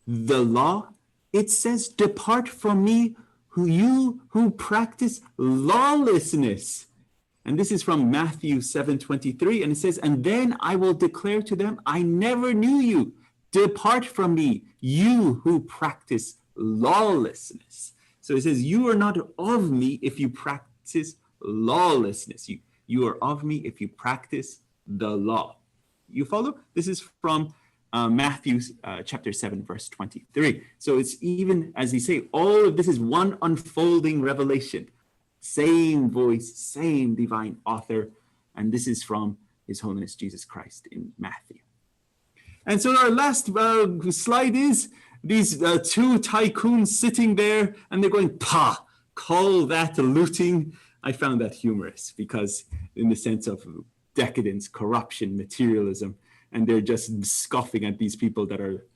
the law." It says, "Depart from me, you who practice lawlessness." And this is from Matthew 7:23. And it says, "And then I will declare to them, I never knew you. Depart from me, you who practice lawlessness." So it says, you are not of me if you practice lawlessness. You are of me if you practice the law. You follow? This is from Matthew chapter 7, verse 23. So it's even, as they say, all of this is one unfolding revelation. Same voice, same divine author, And this is from His Holiness Jesus Christ in Matthew. And so our last slide is these two tycoons sitting there, and they're going, "Pah, call that looting." I found that humorous, because in the sense of decadence, corruption, materialism, and they're just scoffing at these people that are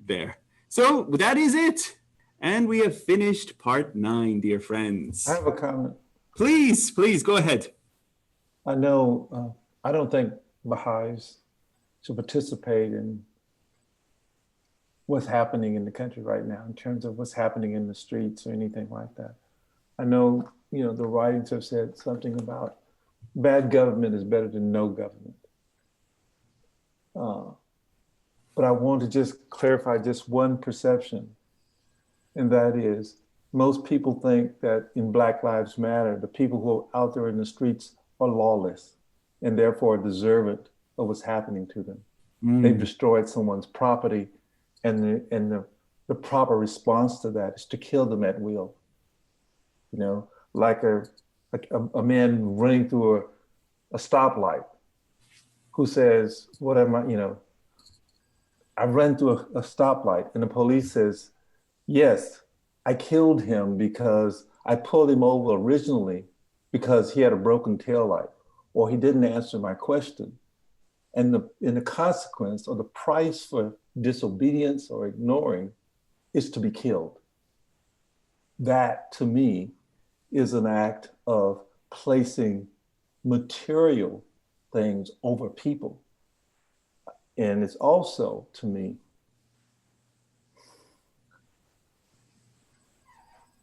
there. So that is it. And we have finished part 9, dear friends. I have a comment. Please go ahead. I know, I don't think Baha'is should participate in what's happening in the country right now in terms of what's happening in the streets or anything like that. I know, you know, the writings have said something about bad government is better than no government. But I want to just clarify just one perception, and that is most people think that in Black Lives Matter, the people who are out there in the streets are lawless and therefore deserving of what's happening to them. They've destroyed someone's property, and the proper response to that is to kill them at will. You know, like a man running through a stoplight who says, what am I, you know, I ran through a stoplight, and the police says, yes, I killed him because I pulled him over originally because he had a broken taillight, or he didn't answer my question. And the consequence or the price for disobedience or ignoring is to be killed. That, to me, is an act of placing material things over people. And it's also, to me,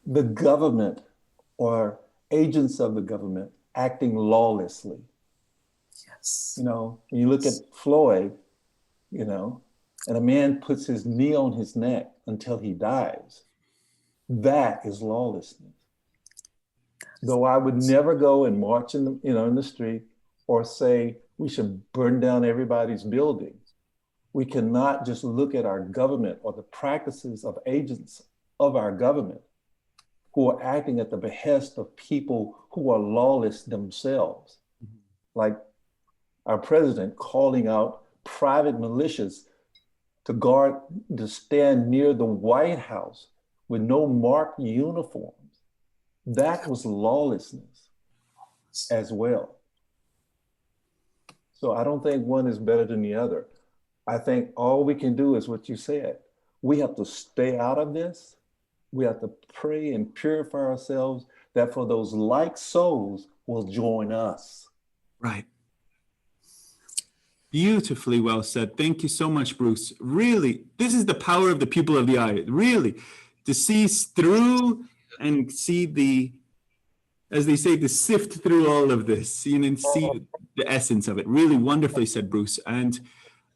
the government or agents of the government acting lawlessly. Yes. You know, when you look at Floyd, you know, and a man puts his knee on his neck until he dies, that is lawlessness. Though I would never go and march in the street or say we should burn down everybody's building. We cannot just look at our government or the practices of agents of our government who are acting at the behest of people who are lawless themselves. Like our president calling out private militias to stand near the White House with no marked uniforms. That was lawlessness as well. So I don't think one is better than the other. I think all we can do is what you said. We have to stay out of this. We have to pray and purify ourselves that for those like souls will join us. Right. Beautifully well said. Thank you so much, Bruce. Really, this is the power of the people of the eye. Really, to see through and see the, as they say, to sift through all of this, and see the essence of it. Really wonderfully said, Bruce. And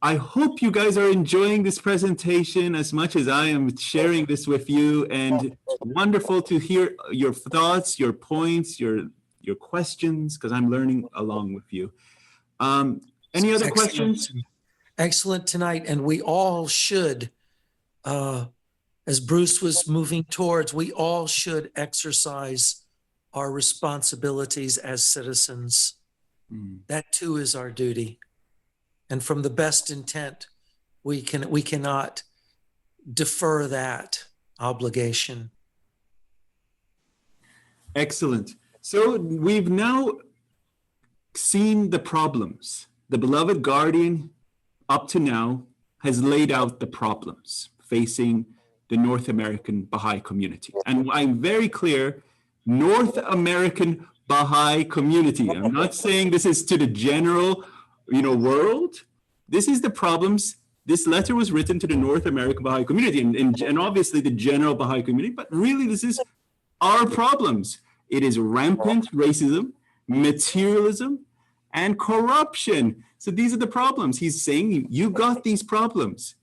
I hope you guys are enjoying this presentation as much as I am sharing this with you. And wonderful to hear your thoughts, your points, your questions, because I'm learning along with you. Any other questions? Excellent tonight. And we all should, as Bruce was moving towards, we all should exercise our responsibilities as citizens. That too is our duty. And from the best intent, we cannot defer that obligation. Excellent. So we've now seen the problems. The beloved guardian up to now has laid out the problems facing the North American Baha'i community. And I'm very clear, North American Baha'i community. I'm not saying this is to the general, world. This is the problems. This letter was written to the North American Baha'i community and obviously the general Baha'i community, but really this is our problems. It is rampant racism, materialism, and corruption. So these are the problems. He's saying you got these problems.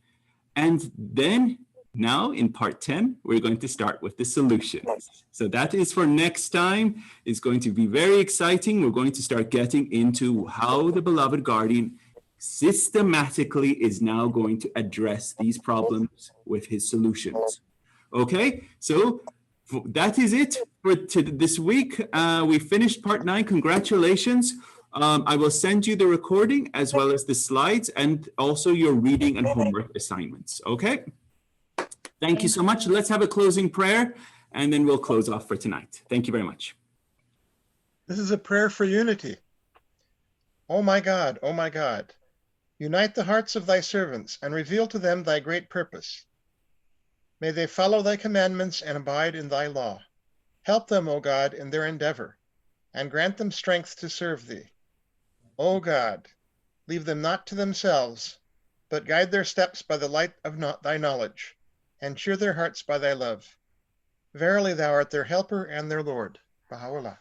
And then now in part 10, we're going to start with the solutions. So that is for next time. It's going to be very exciting. We're going to start getting into how the beloved guardian systematically is now going to address these problems with his solutions. Okay, so that is it for this week. We finished part 9. Congratulations. I will send you the recording as well as the slides and also your reading and homework assignments. Okay? Thank you so much. Let's have a closing prayer and then we'll close off for tonight. Thank you very much. This is a prayer for unity. O my God, unite the hearts of thy servants and reveal to them thy great purpose. May they follow thy commandments and abide in thy law. Help them, O God, in their endeavor, and grant them strength to serve thee. O God, leave them not to themselves, but guide their steps by the light of thy knowledge, and cheer their hearts by thy love. Verily thou art their helper and their Lord. Baha'u'llah.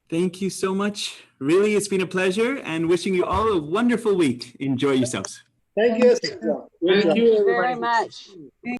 Thank you so much. Really, it's been a pleasure and wishing you all a wonderful week. Enjoy yourselves. Thank you. Thank you very much.